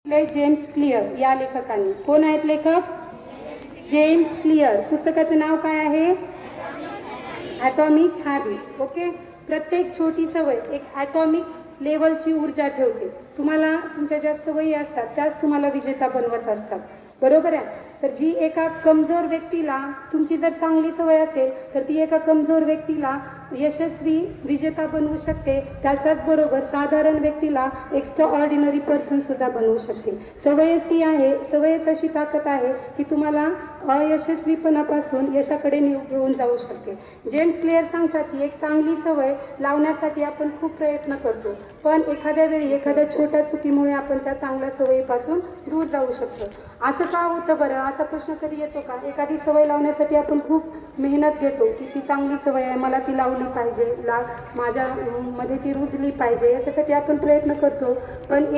James clear या लेखकांनी. कोण आहेत लेखक? James clear. पुस्तकाचं नाव काय आहे? Atomic habit. ओके. प्रत्येक छोटी सवय एक ॲटॉमिक लेवलची ऊर्जा ठेवते. तुम्हाला तुमच्या ज्या सवयी असतात त्याच तुम्हाला विजेता बनवत असतात. बरोबर आहे. तर जी एका कमजोर व्यक्तीला, तुमची जर चांगली सवय असेल तर ती एका कमजोर व्यक्तीला यशस्वी विजेता बनवू शकते. त्याच्याच बरोबर साधारण व्यक्तीला एक्स्ट्रा ऑर्डिनरी पर्सन सुद्धा बनवू शकते. सवय ती आहे, सवय तशी ताकद आहे की तुम्हाला अयशस्वीपणापासून यशाकडे घेऊन जाऊ शकते. जेम्स क्लिअर सांगतात की एक चांगली सवय लावण्यासाठी आपण खूप प्रयत्न करतो, पण एखाद्या वेळी एखाद्या छोट्या चुकीमुळे आपण त्या चांगल्या सवयीपासून दूर जाऊ शकतो. असं का होतं बरं? असा प्रश्न कधी येतो का? एखादी सवय लावण्यासाठी आपण खूप मेहनत घेतो की ती चांगली सवय आहे, मला ती लावली पाहिजे, माझ्या मध्ये ती रुजली पाहिजे, याच्यासाठी आपण प्रयत्न करतो. पण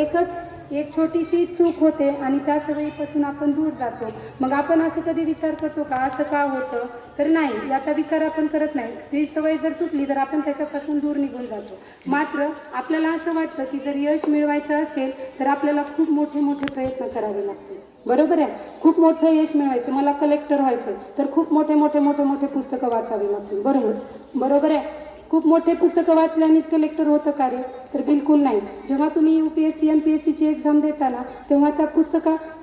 एक छोटीशी चूक होते आणि त्या सवयीपासून आपण दूर जातो. मग आपण असं कधी विचार करतो का असं का होतं? तर नाही, याचा विचार आपण करत नाही. ती सवय जर तुटली तर आपण त्याच्यापासून दूर निघून जातो. मात्र आपल्याला असं वाटतं की जर यश मिळवायचं असेल तर आपल्याला खूप मोठे मोठे प्रयत्न करावे लागतील. बरोबर आहे. खूप मोठं यश मिळवायचं, मला कलेक्टर व्हायचं तर खूप मोठे पुस्तकं वाचावी लागतील. बरोबर आहे. खूप मोठे पुस्तकं वाचल्यानेच कलेक्टर होतं का रे? तर बिलकुल नाही. जेव्हा तुम्ही UPSC MPSCची एक्झाम देताना तेव्हा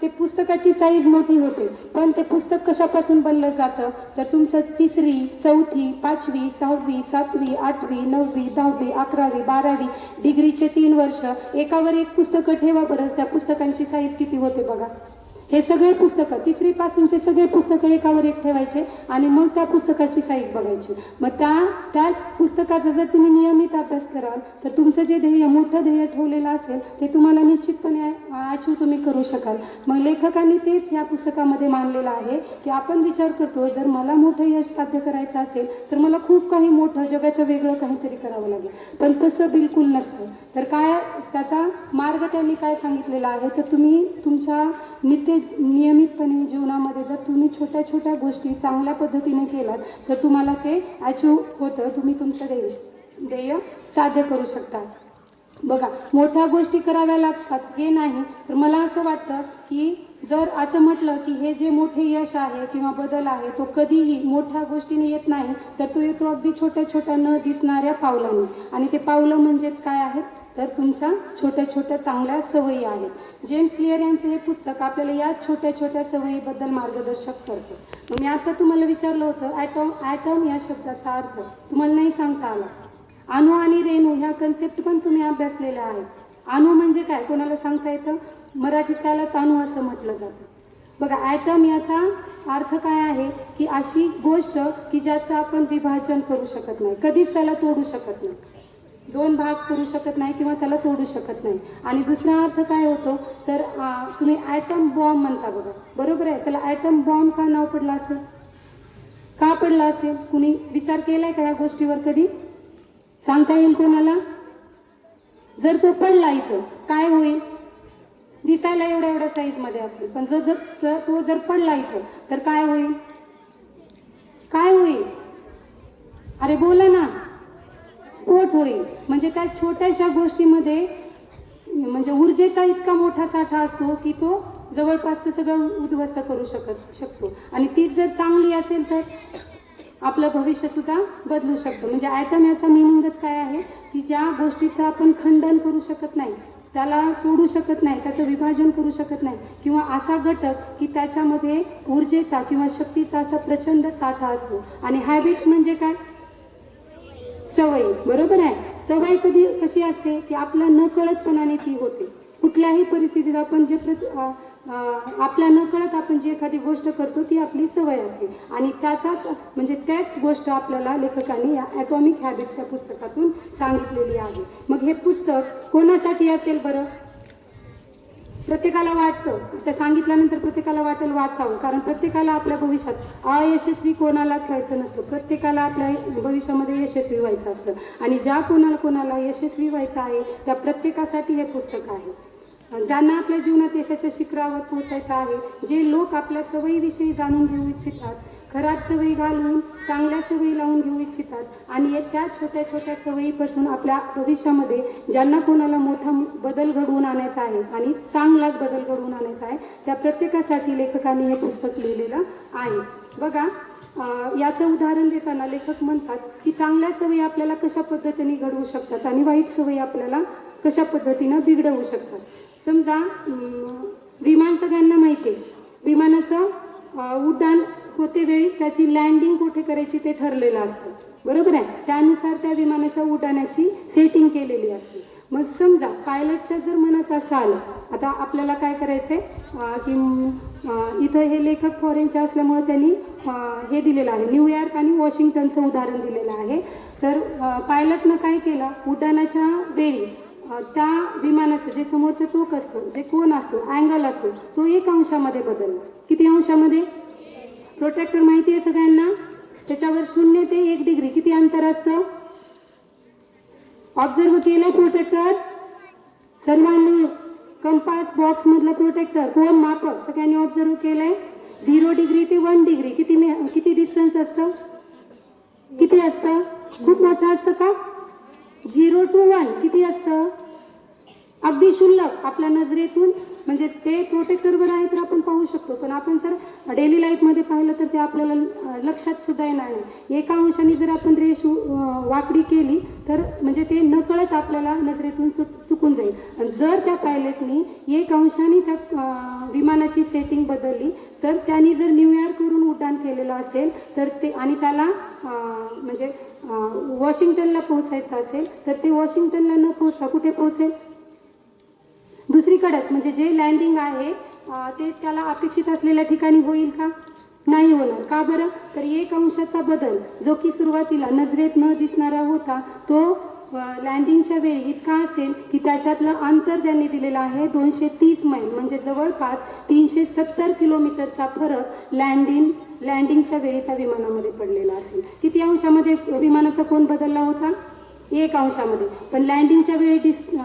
ते पुस्तकाची साईज मोठी होते, पण ते पुस्तक कशापासून बनलं जातं? तर तुमचं 3री, 4थी, 5वी, 6वी, 7वी, 8वी, 9वी, 10वी, 11वी, 12वी डिग्रीचे 3 वर्ष एकावर एक पुस्तकं ठेवा बरं. त्या पुस्तकांची साईज किती होते बघा. हे सगळे पुस्तकं 3री पासूनचे सगळे पुस्तकं एकावर एक ठेवायचे आणि मग त्या पुस्तकाची साईज बघायची. मग त्या पुस्तकाचा जर तुम्ही नियमित अभ्यास कराल तर तुमचं जे मोठं ध्येय ठेवलेलं असेल ते तुम्हाला निश्चितपणे अचीव तुम्ही करू शकाल. मग लेखकांनी तेच या पुस्तकामध्ये मांडलेलं आहे की आपण विचार करतो जर मला मोठं यश साध्य करायचं असेल तर मला खूप काही मोठं जगाच्या वेगळं काहीतरी करावं लागेल, पण तसं बिलकुल नसतं. तर काय त्याचा मार्ग त्यांनी काय सांगितलेला आहे? तर तुम्ही तुमच्या नियमितपणे जीवनामध्ये जर तुम्ही छोट्या छोट्या गोष्टी चांगल्या पद्धतीने केलात तर तुम्हाला ते अचीव होतं. तुम्ही तुमचं ध्येय साध्य करू शकता. बघा, मोठ्या गोष्टी कराव्या लागतात हे नाही. तर मला असं वाटतं की जर असं म्हटलं की हे जे मोठे यश आहे किंवा बदल आहे तो कधीही मोठ्या गोष्टीने येत नाही, तर तो येतो अगदी छोट्या छोट्या न दिसणाऱ्या पावलांनी. आणि ते पावलं म्हणजेच काय आहेत? तर तुमच्या छोट्या छोट्या चांगल्या सवयी आहेत. जेम्स क्लिअर यांचं हे पुस्तक आपल्याला या छोट्या छोट्या सवयीबद्दल मार्गदर्शक करतं. मी आता तुम्हाला विचारलं होतं ॲटम या शब्दाचा अर्थ तुम्हाला नाही सांगता आला. अणु आणि रेणू ह्या कन्सेप्ट पण तुम्ही अभ्यासलेल्या आहेत. अणु म्हणजे काय कोणाला सांगता येतं? मराठीत त्याला अणु असं म्हटलं जातं. बघा, ॲटम याचा अर्थ काय आहे की अशी गोष्ट की ज्याचं आपण विभाजन करू शकत नाही, कधीच त्याला तोडू शकत नाही, 2 भाग करू शकत नाही किंवा त्याला तोडू शकत नाही. आणि दुसरा अर्थ काय होतो? तर तुम्ही ॲटम बॉम्ब म्हणता बघा. बरोबर आहे. त्याला ॲटम बॉम्ब का नाव पडलं असेल? का पडलं असेल? कुणी विचार केलाय का या गोष्टीवर कधी? सांगता येईल कोणाला? जर तो पडला इथं काय होईल? दिसायला एवढ्या साईजमध्ये असेल, पण तो जर पडला इथं तर काय होईल? काय होईल? अरे बोला ना. स्फोट होईल. म्हणजे त्या छोट्याशा गोष्टीमध्ये म्हणजे ऊर्जेचा इतका मोठा साठा असतो की तो जवळपासचं सगळं उद्ध्वस्त करू शकतो. आणि ती जर चांगली असेल तर आपलं भविष्य सुद्धा बदलू शकतो. म्हणजे ॲटम याचा मिनिंगच काय आहे की ज्या गोष्टीचं आपण खंडन करू शकत नाही, त्याला तोडू शकत नाही, त्याचं विभाजन करू शकत नाही, किंवा असा घटक की त्याच्यामध्ये ऊर्जेचा किंवा शक्तीचा असा प्रचंड साठा असतो. आणि हॅबिट म्हणजे काय? सवयी. बरोबर आहे. सवय कशी असते की आपल्या नकळतपणाने ती होते. कुठल्याही परिस्थितीत आपण आपल्या नकळत आपण जी एखादी गोष्ट करतो ती आपली सवय असते. आणि त्याच गोष्ट आपल्याला लेखकांनी या ॲटॉमिक हॅबिट्स या पुस्तकातून सांगितलेली आहे. मग हे पुस्तक कोणासाठी असेल बरं? प्रत्येकाला वाटतं, ते सांगितल्यानंतर प्रत्येकाला वाटेल वाचावं, कारण प्रत्येकाला आपल्या भविष्यात अयशस्वी कोणालाच व्हायचं नसतं. प्रत्येकाला आपल्या भविष्यामध्ये यशस्वी व्हायचं असतं. आणि ज्या कोणाला यशस्वी व्हायचं आहे त्या प्रत्येकासाठी हे पुस्तक आहे. ज्यांना आपल्या जीवनात यशाच्या शिखरावर पोहोचायचं आहे, जे लोक आपल्या सवयीविषयी जाणून घेऊ इच्छितात, खराब सवयी घालून चांगल्या सवयी लावून घेऊ इच्छितात आणि त्या छोट्या छोट्या सवयीपासून आपल्या भविष्यामध्ये ज्यांना कोणाला मोठा बदल घडवून आणायचा आहे आणि चांगलाच बदल घडवून आणायचा आहे त्या प्रत्येकासाठी लेखकांनी हे पुस्तक लिहिलेलं आहे. बघा, याचं उदाहरण देताना लेखक म्हणतात की चांगल्या सवयी आपल्याला कशा पद्धतीने घडवू शकतात आणि वाईट सवयी आपल्याला कशा पद्धतीनं बिघडवू शकतात. समजा विमान सगळ्यांना माहिती आहे, विमानाचं उड्डाण होते वेळी त्याची लँडिंग कुठे करायची ते ठरलेलं असतं, बरोबर आहे. त्यानुसार त्या विमानाच्या उड्डाणाची सेटिंग केलेली असते. मग समजा पायलटच्या जर मनात असं आलं, आता आपल्याला काय करायचं आहे की इथं हे लेखक फॉरेनचे असल्यामुळे त्यांनी हे दिलेलं आहे, न्यूयॉर्क आणि वॉशिंग्टनचं उदाहरण दिलेलं आहे. तर पायलटनं काय केलं, उड्डाणाच्या वेळी त्या विमानाचं जे समोरचं टोक असतो, जे कोन असतो, अँगल असतो, तो 1 अंशामध्ये बदलला. किती अंशामध्ये? प्रोटेक्टर माहिती आहे सगळ्यांना, त्याच्यावर 0 ते 1 डिग्री किती अंतर असतं? ऑब्झर्व केलं प्रोटेक्टर सर्वांनी? कंपास बॉक्स मधलं प्रोटेक्टर कोण मापक सगळ्यांनी ऑब्झर्व केलंय? 0 डिग्री ते 1 डिग्री किती डिस्टन्स असतं? किती असतं? खूप मोठं असतं का? 0 to 1 किती असतं? अगदी क्षुल्लक आपल्या नजरेतून, म्हणजे ते प्रोटेक्टरवर आहे तर आपण पाहू शकतो, पण आपण जर डेली लाईफमध्ये पाहिलं तर ते आपल्याला लक्षात सुद्धा येणार नाही. 1 अंशाने जर आपण रेष वाकडी केली तर म्हणजे ते नकळत आपल्याला नजरेतून चुकून जाईल. आणि जर त्या पायलटनी 1 अंशाने त्या विमानाची सेटिंग बदलली तर त्यांनी जर न्यूयॉर्कवरून उड्डाण केलेलं असेल तर ते, आणि त्याला म्हणजे वॉशिंग्टनला पोहोचायचं असेल तर ते वॉशिंग्टनला न पोहोचता कुठे पोहोचेल? दुसरीकडेच, म्हणजे जे लँडिंग आहे ते त्याला अपेक्षित असलेल्या ठिकाणी होईल का? नाही होणार. का बरं? तर 1 अंशाचा बदल जो की सुरुवातीला नजरेत न दिसणारा होता तो लँडिंगच्या वेळी इतका असेल की त्याच्यातलं अंतर त्यांनी दिलेलं आहे 230 मैल, म्हणजे जवळपास 370 किलोमीटरचा फरक लँडिंगच्या वेळी त्या विमानामध्ये पडलेला असेल. किती अंशामध्ये विमानाचा कोन बदलला होता? 1 अंशामध्ये. पण लँडिंगच्या वेळी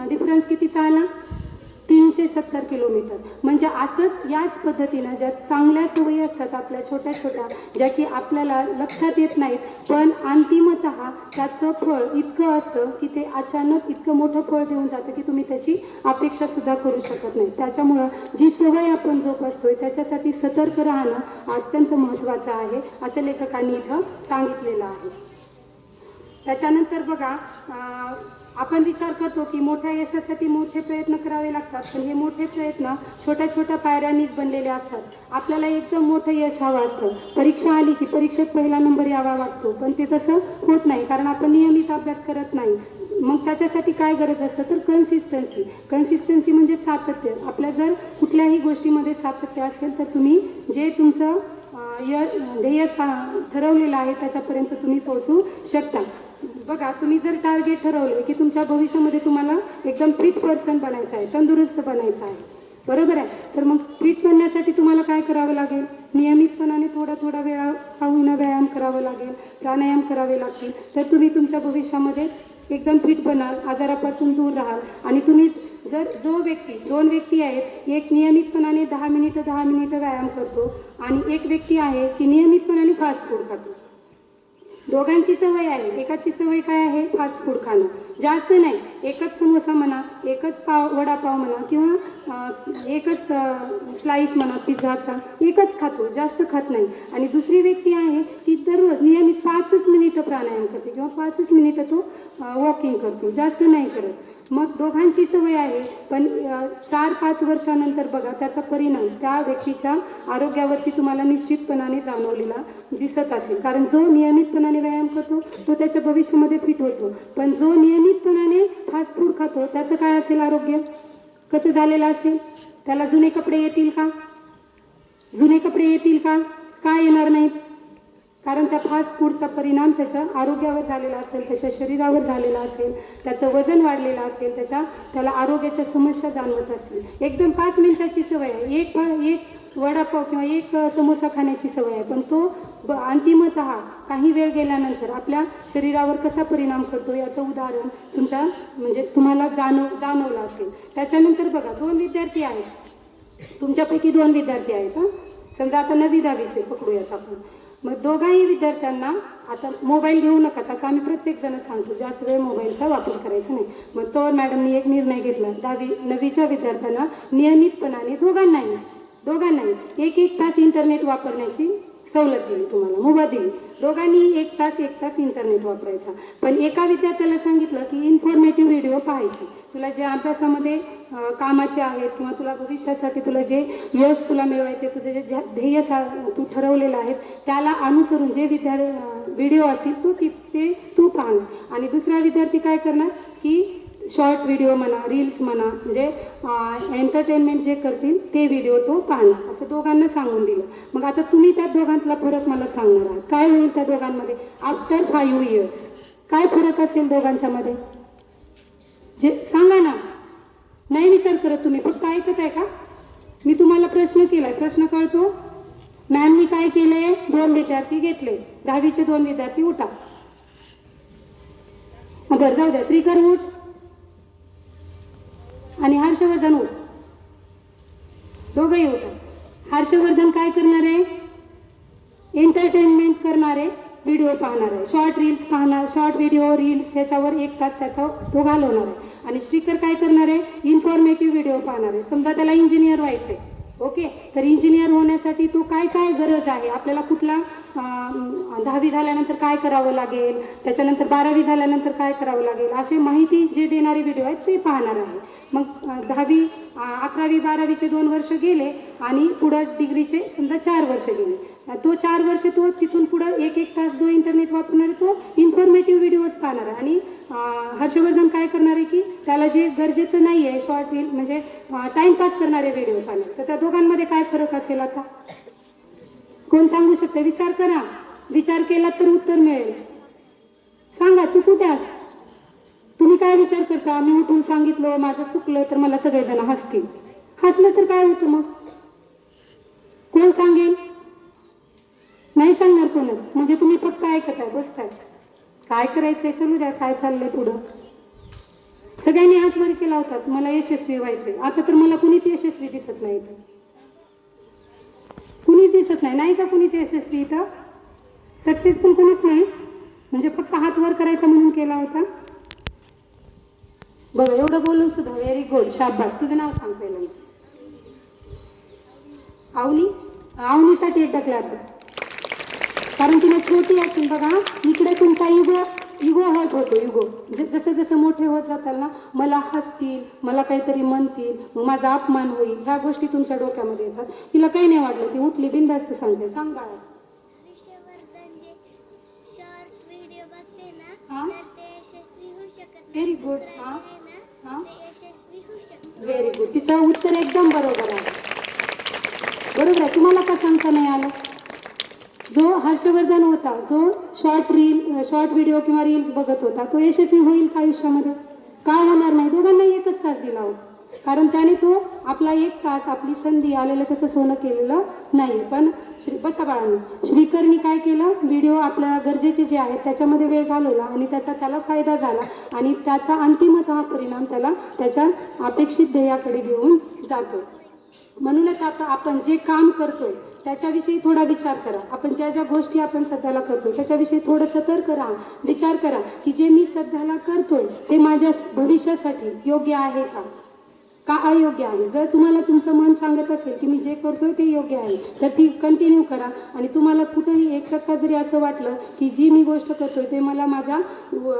डिफरन्स कितीचा आला? 370 किलोमीटर. म्हणजे असंच याच पद्धतीनं ज्या चांगल्या सवयी असतात आपल्या छोट्या छोट्या, ज्या की आपल्याला लक्षात येत नाहीत, पण अंतिमतः त्याचं फळ इतकं असतं की ते अचानक इतकं मोठं फळ देऊन जातं की तुम्ही त्याची अपेक्षा सुद्धा करू शकत नाही. त्याच्यामुळं जी सवय आपण जोपासतोय त्याच्यासाठी सतर्क राहणं अत्यंत महत्त्वाचं आहे, असं लेखकांनी इथं सांगितलेलं आहे. त्याच्यानंतर बघा, आपण विचार करतो की मोठ्या यशासाठी मोठे प्रयत्न करावे लागतात, पण हे मोठे प्रयत्न छोट्या छोट्या पायऱ्यांनीच बनलेले असतात. आपल्याला एकदम मोठं यश हवं असतं, परीक्षा आली की परीक्षेत पहिला नंबर यावा वाटतो, पण ते तसं होत नाही कारण आपण नियमित अभ्यास करत नाही. मग त्याच्यासाठी काय गरज असतं तर कन्सिस्टन्सी म्हणजे सातत्य. आपल्या जर कुठल्याही गोष्टीमध्ये सातत्य असेल तर तुम्ही जे तुमचं ध्येय ठरवलेलं आहे त्याच्यापर्यंत तुम्ही पोहोचू शकता. बघा, तुम्ही जर टार्गेट ठरवलं की तुमच्या भविष्यामध्ये तुम्हाला एकदम फिट पर्सन बनायचं आहे, तंदुरुस्त बनायचं आहे, बरोबर आहे, तर मग फिट बनण्यासाठी तुम्हाला काय करावं लागेल? नियमितपणाने थोडा वेळा का होईना व्यायाम करावा लागेल, प्राणायाम करावे लागतील, तर तुम्ही तुमच्या भविष्यामध्ये एकदम फिट बनाल, आजारापासून दूर राहाल. आणि तुम्ही जर दोन व्यक्ती आहेत, एक नियमितपणाने 10 मिनिटं व्यायाम करतो आणि एक व्यक्ती आहे की नियमितपणाने फास्ट फूड खातो. दोघांची सवय आहे, एकाची सवय काय आहे? फास्ट फूड खाणं. जास्त नाही, एकच समोसा म्हणा, एकच वडापाव म्हणा, किंवा एकच स्लाईस म्हणा पिझ्झाचा, एकच खातो, जास्त खात नाही. आणि दुसरी व्यक्ती आहे ती दररोज नियमित 5 मिनिटं प्राणायाम करते किंवा 5 मिनिटं तो वॉकिंग करतो, जास्त नाही करत. मग दोघांची सवय आहे, पण 4-5 वर्षानंतर बघा त्याचा परिणाम त्या व्यक्तीच्या आरोग्यावरती तुम्हाला निश्चितपणाने जाणवलेला दिसत असेल. कारण जो नियमितपणाने व्यायाम करतो तो त्याच्या भविष्यामध्ये फिट होतो, पण जो नियमितपणाने फास्ट फूड खातो त्याचं काय असेल? आरोग्य कसं झालेलं असेल? त्याला जुने कपडे येतील का? काय येणार नाहीत? कारण त्या फास्ट फूडचा परिणाम त्याच्या आरोग्यावर झालेला असेल, त्याच्या शरीरावर झालेला असेल, त्याचं वजन वाढलेलं असेल, त्याला आरोग्याच्या समस्या जाणवत असतील. एकदम 5 मिनिटाची सवय आहे, एक वडापाव किंवा एक समोसा खाण्याची सवय आहे, पण तो अंतिमतः काही वेळ गेल्यानंतर आपल्या शरीरावर कसा परिणाम करतो याचं उदाहरण तुम्हाला जाणवलं असेल. त्याच्यानंतर बघा, 2 विद्यार्थी आहेत, तुमच्यापैकी 2 विद्यार्थी आहेत. समजा आता 9वी 10वीचे पकडूयात आपण. मग दोघाही विद्यार्थ्यांना आता मोबाईल घेऊ नका, तसं आम्ही प्रत्येक जण सांगतो जास्त वेळ मोबाईलचा वापर करायचा नाही. मग तो मॅडमनी एक निर्णय घेतला, 9वीच्या विद्यार्थ्यांना नियमितपणाने दोघांनाही एक तास इंटरनेट वापरण्याची सवलत दिली, तुम्हाला मुभा दिली. दोघांनी एक तास इंटरनेट वापरायचा. पण एका विद्यार्थ्याला सांगितलं की इन्फॉर्मेटिव्ह व्हिडिओ पाहायचे, तुला जे अभ्यासामध्ये कामाचे आहेत किंवा तुला भविष्यासाठी तुला जे यश तुला मिळवायचे, तुझे जे ध्येय तू ठरवलेलं आहे त्याला अनुसरून जे व्हिडिओ असतील तू पाहणं. आणि दुसरा विद्यार्थी काय करणार की शॉर्ट व्हिडिओ म्हणा, रील्स म्हणा, म्हणजे एंटरटेनमेंट जे करतील ते व्हिडिओ तो पाहणार, असं दोघांना सांगून दिलं. मग आता तुम्ही त्या दोघांतला फरक मला सांगणार आहात, काय होईल त्या दोघांमध्ये आफ्टर 5 इयर्स? काय फरक असेल दोघांच्यामध्ये? जे सांगा ना. नाही विचार करत तुम्ही, फक्त ऐकत आहे का? मी तुम्हाला प्रश्न केलाय, प्रश्न कळतो? मॅमनी काय केलंय? 2 विद्यार्थी घेतले, 10वीचे 2 विद्यार्थी उठा. बरं जाऊ द्या, श्रीकर उठ आणि हर्षवर्धन उठ, दोघंही उठा. हर्षवर्धन काय करणार आहे? एंटरटेनमेंट करणारे व्हिडिओ पाहणार आहे, शॉर्ट रील्स पाहणार, शॉर्ट व्हिडिओ रील्स ह्याच्यावर 1 तास त्याचा तो घालवणार आहे. आणि श्रीकर काय करणार आहे? इन्फॉर्मेटिव्ह व्हिडिओ पाहणार आहे. समजा त्याला इंजिनियर व्हायचंय, ओके, तर इंजिनियर होण्यासाठी तो काय गरज आहे, आपल्याला कुठला 10वी झाल्यानंतर काय करावं लागेल, त्याच्यानंतर 12वी झाल्यानंतर काय करावं लागेल, अशी माहिती जे देणारे व्हिडिओ आहेत ते पाहणार आहे. मग 10वी 11वी 12वीचे 2 वर्ष गेले आणि पुढं डिग्रीचे समजा 4 वर्ष गेले. तो 4 वर्ष तो तिथून पुढं 1 तास जो इंटरनेट वापरणार तो इन्फॉर्मेटिव्ह व्हिडिओज पाहणार आहे. आणि हर्षवर्धन काय करणार आहे की त्याला जे गरजेचं नाही आहे शॉर्ट रील म्हणजे टाइमपास करणारे व्हिडिओ पाहणार. तर त्या दोघांमध्ये काय फरक असेल आता? कोण सांगू शकते? विचार करा, विचार केला तर उत्तर मिळेल. सांगा, तू कुठे आहात? तुम्ही काय विचार करता? मी उठून सांगितलं माझं चुकलं तर मला सगळेजण हसतील. हसलं तर काय होतं मग? कोण सांगेल? नाही सांगणार कोणच. म्हणजे तुम्ही फक्त ऐकत आहे, बसताय. काय करायचंय चलू द्या, काय चाललंय पुढं. सगळ्यांनी हात वर केला होता, मला यशस्वी व्हायचंय. आता तर मला कुणीच यशस्वी दिसत नाही, कुणीच दिसत नाही. नाही का कुणीच यशस्वी इथं? सक्सेसफुल कुणीच नाही, म्हणजे फक्त हात वर करायचा म्हणून केला होता. बघा एवढं बोलून सुद्धा व्हेरी गुड, शाबास. तुझं नाव सांग पहिलं. आवनीसाठी एकदा क्लॅप, कारण तिला छोटी असेल. बघा इकडे तुमचा इगो होत होतो, इगो जसं जसं मोठे होत जाताल ना, मला हसतील, मला काहीतरी म्हणतील, मग माझा अपमान होईल, ह्या गोष्टी तुमच्या डोक्यामध्ये येतात. तिला काही नाही वाटलं, ती उठली बिनधास्त सांगते. सांग बाळा. Very good. व्हेरी गुड, तिचं उत्तर एकदम बरोबर आहे. बरोबर आहे. तुम्हाला का सांगता नाही आलं? जो हर्षवर्धन होता, जो शॉर्ट व्हिडिओ किंवा रील्स बघत होता, तो यशस्वी होईल का आयुष्यामध्ये? काय होणार नाही. दोघांना 1च तास दिला होता, कारण त्याने तो आपला 1 तास आपली संधी आलेलं तसं सोनं केलेलं नाही. पण बसा बाळांनो, श्रीकरनी काय केलं? व्हिडिओ आपल्या गरजेचे जे आहेत त्याच्यामध्ये वेळ घालवला आणि त्याला फायदा झाला आणि त्याचा अंतिमतः हा परिणाम त्याला त्याच्या अपेक्षित ध्येयाकडे घेऊन जातो. म्हणूनच आता आपण जे काम करतोय त्याच्याविषयी थोडा विचार करा. आपण ज्या ज्या गोष्टी आपण सध्याला करतोय त्याच्याविषयी थोडं सतर्क राहा, विचार करा की जे मी सध्याला करतोय ते माझ्या भविष्यासाठी योग्य आहे का अयोग्य आहे. जर तुम्हाला तुमचं मन सांगत असेल की मी जे करतोय ते योग्य आहे तर ती कंटिन्यू करा. आणि तुम्हाला कुठेही 1% जरी असं वाटलं की जी मी गोष्ट करतोय ते मला माझ्या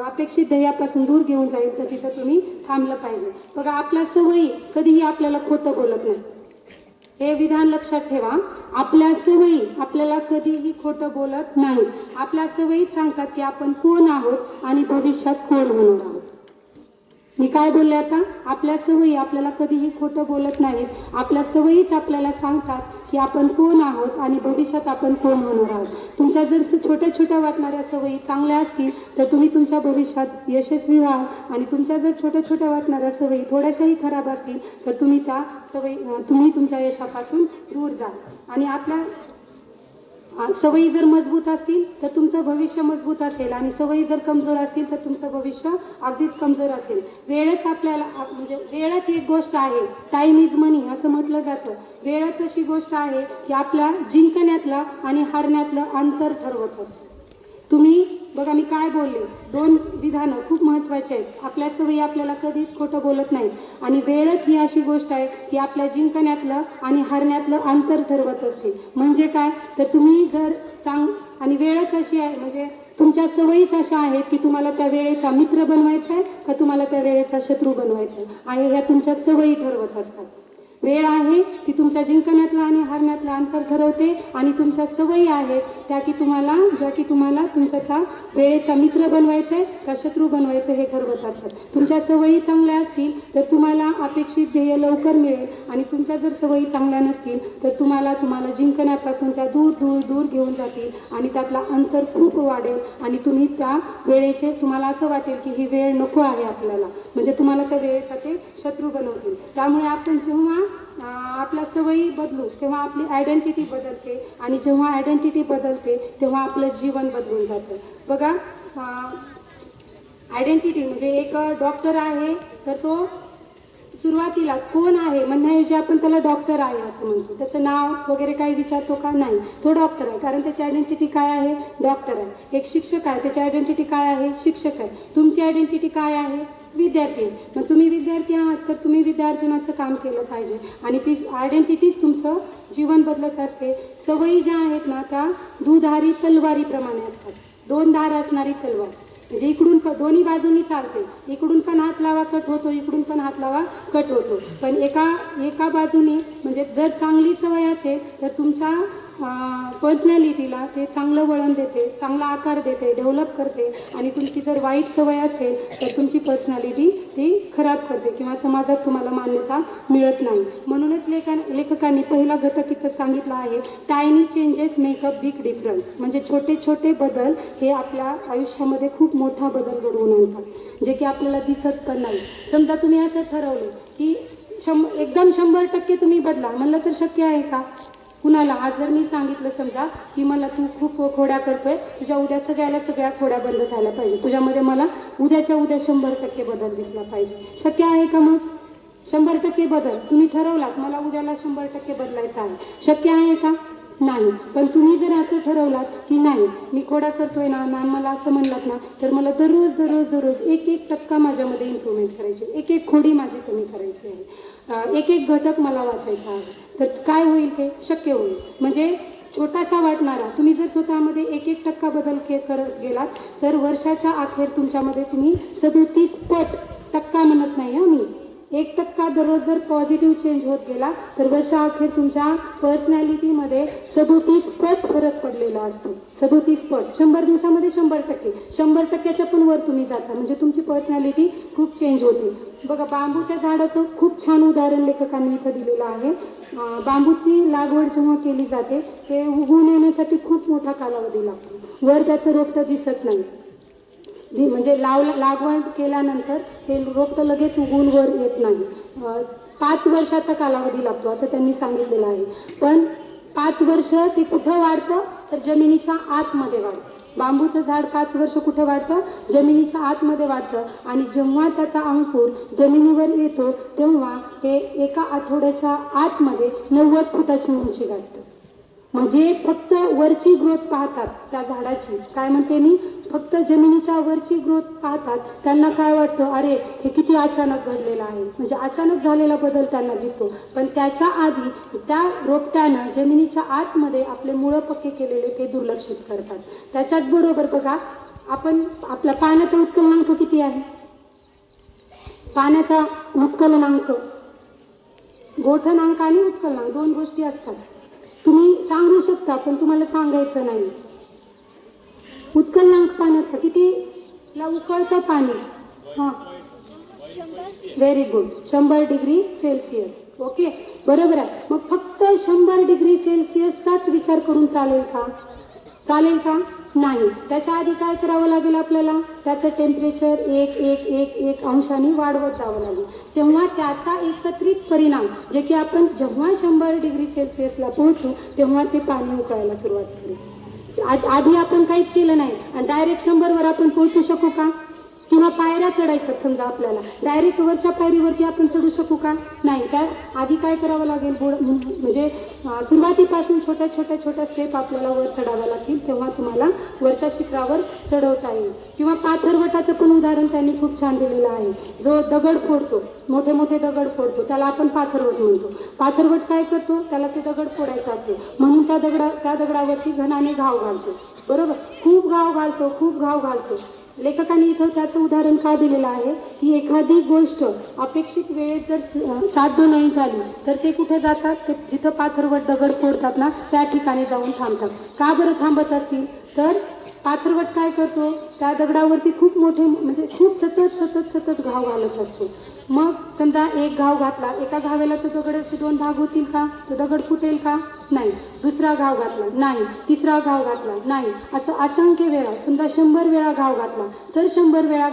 अपेक्षित ध्येयापासून दूर घेऊन जाईल तर तिथं तुम्ही थांबलं पाहिजे. बघा आपल्या सवयी कधीही आपल्याला खोटं बोलत नाही, हे विधान लक्षात ठेवा. आपल्या सवयी आपल्याला कधीही खोटं बोलत नाही. आपल्या सवयी सांगतात की आपण कोण आहोत आणि भविष्यात कोण होणार आहोत. मी काय बोलले आता? आपल्या सवयी आपल्याला कधीही खोटं बोलत नाहीत. आपल्या सवयीच आपल्याला सांगतात की आपण कोण आहोत आणि भविष्यात आपण कोण होणार आहोत. तुमच्या जर छोट्या छोट्या वाटणाऱ्या सवयी चांगल्या असतील तर तुम्ही तुमच्या भविष्यात यशस्वी व्हाल आणि तुमच्या जर छोट्या छोट्या वाटणाऱ्या सवयी थोड्याशाही खराब असतील तर तुम्ही तुमच्या यशापासून दूर जा. आणि सवयी जर मजबूत असतील तर तुमचं भविष्य मजबूत असेल आणि सवयी जर कमजोर असतील तर तुमचं भविष्य अगदीच कमजोर असेल. वेळच आपल्याला म्हणजे वेळच एक गोष्ट आहे, टाइम इज मनी असं म्हटलं जातं. वेळच अशी गोष्ट आहे की आपल्या जिंकण्यातलं आणि हारण्यातलं अंतर ठरवतं. तुम्ही बघा मी काय बोलले, 2 विधानं खूप महत्त्वाची आहेत. आपल्या सवयी आपल्याला कधीच खोटं बोलत नाही आणि वेळच ही अशी गोष्ट आहे की आपल्या जिंकण्यातलं आणि हारण्यातलं अंतर ठरवत असते. म्हणजे काय तर तुम्ही जर आणि वेळच अशी आहे म्हणजे तुमच्या सवयीच अशा आहेत की तुम्हाला त्या वेळेचा मित्र बनवायचा आहे का तुम्हाला त्या वेळेचा शत्रू बनवायचा आहे, ह्या तुमच्या सवयी ठरवत असतात. वेळ आहे ती तुमच्या जिंकण्यातलं आणि हारण्यातलं अंतर ठरवते आणि तुमच्या सवयी आहेत ज्या की तुम्हाला तुमचा वेळेचा मित्र बनवायचं आहे का शत्रू बनवायचं हे ठरवत असतात. तुमच्या सवयी चांगल्या असतील तर तुम्हाला अपेक्षित ध्येय लवकर मिळेल आणि तुमच्या जर सवयी चांगल्या नसतील तर तुम्हाला जिंकण्यापासून त्या दूर घेऊन जातील आणि त्यातला अंतर खूप वाढेल आणि तुम्ही त्या वेळेचे तुम्हाला असं वाटेल की ही वेळ नको आहे आपल्याला, म्हणजे तुम्हाला त्या वेळेचा ते शत्रू बनवतील. त्यामुळे आपण जेव्हा आपल्या सवयी बदलू तेव्हा आपली आयडेंटिटी बदलते आणि जेव्हा आयडेंटिटी बदलते तेव्हा आपलं जीवन बदलून जातं. बघा आयडेंटिटी म्हणजे एक डॉक्टर आहे तर तो सुरुवातीला कोण आहे म्हणण्याऐवजी आपण त्याला डॉक्टर आहे असं म्हणतो. त्याचं नाव वगैरे काही विचारतो का? नाही, तो डॉक्टर आहे कारण त्याची आयडेंटिटी काय आहे? डॉक्टर आहे. एक शिक्षक आहे, त्याची आयडेंटिटी काय आहे? शिक्षक आहे. तुमची आयडेंटिटी काय आहे? विद्यार्थी. मग तुम्ही विद्यार्थी आहात तर तुम्ही विद्यार्जनाचं काम केलं पाहिजे आणि ती आयडेंटिटीच तुमचं जीवन बदलत असते. सवयी ज्या आहेत ना त्या दुधारी तलवारीप्रमाणे असतात. 2 धार असणारी तलवार म्हणजे इकडून दोन्ही बाजूनी चालते, इकडून पण हात लावा कट होतो, इकडून पण हात लावा कट होतो. पण एका बाजूने म्हणजे जर चांगली सवय असेल तर तुमच्या पर्सनॅलिटीला ते चांगलं वळण देते, चांगला आकार देते, डेव्हलप करते आणि तुमची जर वाईट सवय असेल तर तुमची पर्सनॅलिटी ती खराब करते किंवा समाजात तुम्हाला मान्यता मिळत नाही. म्हणूनच लेखकांनी पहिला घटक इथं सांगितला आहे, tiny changes make a big difference. म्हणजे छोटे छोटे बदल हे आपल्या आयुष्यामध्ये खूप मोठा बदल घडवून आणतात, जे की आपल्याला दिसत पण नाही. समजा तुम्ही असं ठरवलं की एकदम 100% तुम्ही बदला, म्हणलं तर शक्य आहे का कुणाला? आज जर मी सांगितलं समजा की मला तू खूप खोड्या करतोय, तुझ्या उद्या सगळ्या खोड्या बंद झाल्या पाहिजे, तुझ्यामध्ये मला उद्याच्या उद्या 100% बदल दिसला पाहिजे. शक्य आहे का? मग 100% बदल तुम्ही ठरवलात मला उद्याला 100% बदलायचं आहे, शक्य आहे का? नाही. पण तुम्ही जर असं ठरवलात की नाही मी खोडा करतोय ना, मॅम मला असं म्हणलात ना, तर मला दररोज 1% माझ्यामध्ये इम्प्रूव्हमेंट करायची, एक खोडी माझी कमी करायची आहे, एक घटक मला वाचायचा आहे, तर काय होईल? ते शक्य होईल. म्हणजे छोटासा वाटणारा तुम्ही जर स्वतःमध्ये 1% बदल करत गेलात तर वर्षाच्या अखेर तुमच्यामध्ये तुम्ही 37% म्हणत नाही मी, 1% दररोज जर पॉझिटिव्ह चेंज होत गेला तर वर्षाअखेर तुमच्या पर्सनॅलिटीमध्ये 37% फरक पडलेला असतो. 37%. 100 दिवसामध्ये 100%, 100%च्या पण वर तुम्ही जाता म्हणजे तुमची पर्सनॅलिटी खूप चेंज होते. बघा बांबूच्या झाडाचं खूप छान उदाहरण लेखकांनी इथं दिलेलं आहे. बांबूची लागवड जेव्हा केली जाते ते उगवून येण्यासाठी खूप मोठा कालावधी लागतो, वर त्याचं रोपटं दिसत नाही. म्हणजे लागवड केल्यानंतर ते रोपटं लगेच उगवून वर येत नाही, 5 वर्षाचा कालावधी लागतो असं त्यांनी सांगितलेलं आहे. पण 5 वर्ष ते कुठं वाढतं तर जमिनीच्या आतमध्ये वाढतं. बांबूचं झाड 5 वर्ष कुठं वाढतं? जमिनीच्या आतमध्ये वाढतं आणि जेव्हा त्याचा अंकुर जमिनीवर येतो तेव्हा ते एका आठवड्याच्या आतमध्ये 90 फुटाची उंची गाठतं. म्हणजे फक्त वरची ग्रोथ पाहतात त्या झाडाची, काय म्हणते मी, फक्त जमिनीच्या वरची ग्रोथ पाहतात, त्यांना काय वाटतं अरे हे किती अचानक घडलेलं आहे, म्हणजे अचानक झालेला बदल त्यांना दिसतो. पण त्याच्या आधी त्या रोपट्यानं जमिनीच्या आतमध्ये आपले मुळं पक्के केलेले ते दुर्लक्षित करतात. त्याच्याच बरोबर बघा आपण आपला पाण्याचा उत्कलनांक किती आहे? पाण्याचा उत्कलनांक, गोठणांक आणि उत्कलनांक 2 गोष्टी असतात. तुम्ही सांगू शकता पण तुम्हाला सांगायचं नाही. उत्कलनांक पाण्याचा किती ला उकळतं पाणी? हां, very good, 100 degree Celsius. Okay, बरोबर आहे. मग फक्त 100 डिग्री सेल्सिअसचाच विचार करून चालेल का? चालेल का? नाही. त्याच्या आधी काय करावं लागेल आपल्याला? त्याचं टेम्परेचर 1 अंशाने वाढवत जावं लागेल. तेव्हा त्याचा एकत्रित परिणाम जे की आपण जेव्हा 100 डिग्री सेल्सिअसला पोहोचू तेव्हा ते पाणी उकळायला सुरुवात करेल. आधी आपण काहीच केलं नाही आणि डायरेक्ट 100वर आपण पोहोचू शकू का? किंवा पायऱ्या चढायच्या समजा आपल्याला डायरेक्ट वरच्या पायरीवरती आपण चढू शकू का? नाही. त्या आधी काय करावं लागेल? म्हणजे सुरुवातीपासून छोट्या छोट्या छोट्या स्टेप आपल्याला वर चढाव्या लागतील, तेव्हा तुम्हाला वरच्या शिखरावर चढवता येईल. किंवा पाथरवटाचं पण उदाहरण त्यांनी खूप छान दिलेलं आहे. जो दगड फोडतो, मोठे मोठे दगड फोडतो, त्याला आपण पाथरवट म्हणतो. पाथरवट काय करतो? त्याला ते दगड फोडायचं असते म्हणून त्या दगडावरती घनाने घाव घालतो. बरोबर, खूप घाव घालतो. लेखकांनी इथं त्याचं उदाहरण का दिलेलं आहे की एखादी गोष्ट अपेक्षित वेळेत जर साध्य नाही झाली तर ते कुठे जातात? तर जिथं पाथरवट दगड फोडतात ना त्या ठिकाणी जाऊन थांबतात. का बरं थांबत असतील? तर पाथरवट काय करतो? त्या दगडावरती खूप मोठे म्हणजे खूप सतत घाव घालत असतो. मग समजा एक घाव घातला, एका घाव्याला तर दगडाचे 2 भाग होतील का? तो दगड फुटेल का? नाही. दुसरा घाव घातला, नाही. तिसरा घाव घातला, नाही. असं असंख्य वेळा, समजा 100 वेळा घाव घातला तर 100 वेळा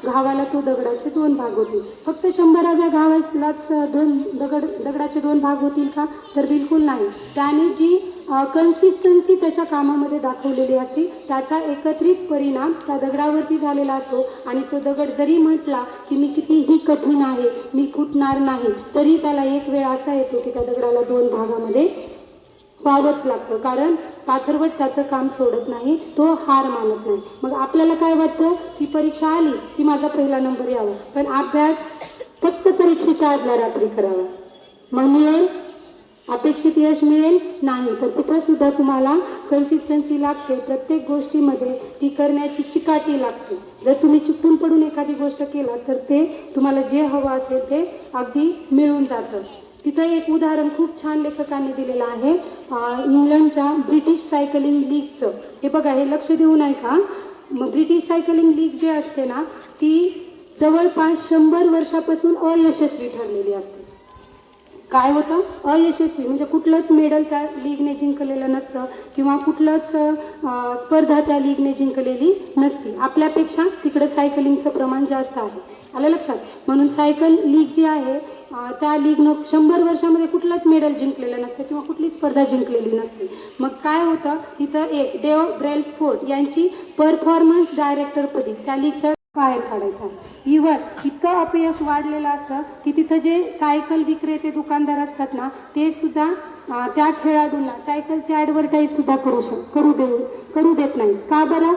घावाला तो दगडाचे 2 भाग होतील. फक्त 100व्या घावालाच दगडाचे 2 भाग होतील का? तर बिलकुल नाही. त्याने जी कन्सिस्टन्सी त्याच्या कामामध्ये दाखवलेली असते त्याचा एकत्रित परिणाम त्या दगडावरती झालेला असतो आणि तो दगड जरी म्हटला की मी कितीही कठीण आहे, मी फुटणार नाही, तरी त्याला एक वेळ असा येतो की त्या दगडाला 2 भागामध्ये व्हावंच लागतं. कारण पाथरवट त्याचं काम सोडत नाही, तो हार मानत नाही. मग आपल्याला काय वाटतं की परीक्षा आली की माझा पहिला नंबर यावा, पण अभ्यास फक्त परीक्षेच्या आदल्या रात्री करावा. मग मिळेल? अपेक्षित यश मिळेल? नाही. तर तिथं सुद्धा तुम्हाला कन्सिस्टन्सी लागते. प्रत्येक गोष्टीमध्ये ती करण्याची चिकाटी लागते. जर तुम्ही चुकून पडून एखादी गोष्ट केला तर ते तुम्हाला जे हवं असेल ते अगदी मिळून जातं. तिथं एक उदाहरण खूप छान लेखकांनी दिलेलं आहे इंग्लंडच्या ब्रिटिश सायकलिंग लीगचं. हे बघा, हे लक्ष देऊन ऐका. मग ब्रिटिश सायकलिंग लीग जे असते ना ती जवळपास 100 वर्षापासून अयशस्वी ठरलेली असते. काय होतं? अयशस्वी म्हणजे कुठलंच मेडल त्या लीगने जिंकलेलं नसतं किंवा कुठलंच स्पर्धा त्या लीगने जिंकलेली नसती. आपल्यापेक्षा तिकडे सायकलिंगचं प्रमाण जास्त आहे. आलं लक्षात? म्हणून सायकल लीग जी आहे त्या लीगनं 100 वर्षामध्ये कुठलंच मेडल जिंकलेलं नसतं किंवा कुठली स्पर्धा जिंकलेली नसते. मग काय होतं? तिथं एक डेव ब्रेल्सफोर्ड यांची परफॉर्मन्स डायरेक्टरपदी त्या लीगच्या बाहेर काढायचा. इव्हन इतकं अपयश वाढलेलं असतं की तिथं जे सायकल विक्रेते दुकानदार असतात ना ते सुद्धा त्या खेळाडूंना सायकलची ॲडव्हर्टाईज सुद्धा करू देत नाही. का बरं?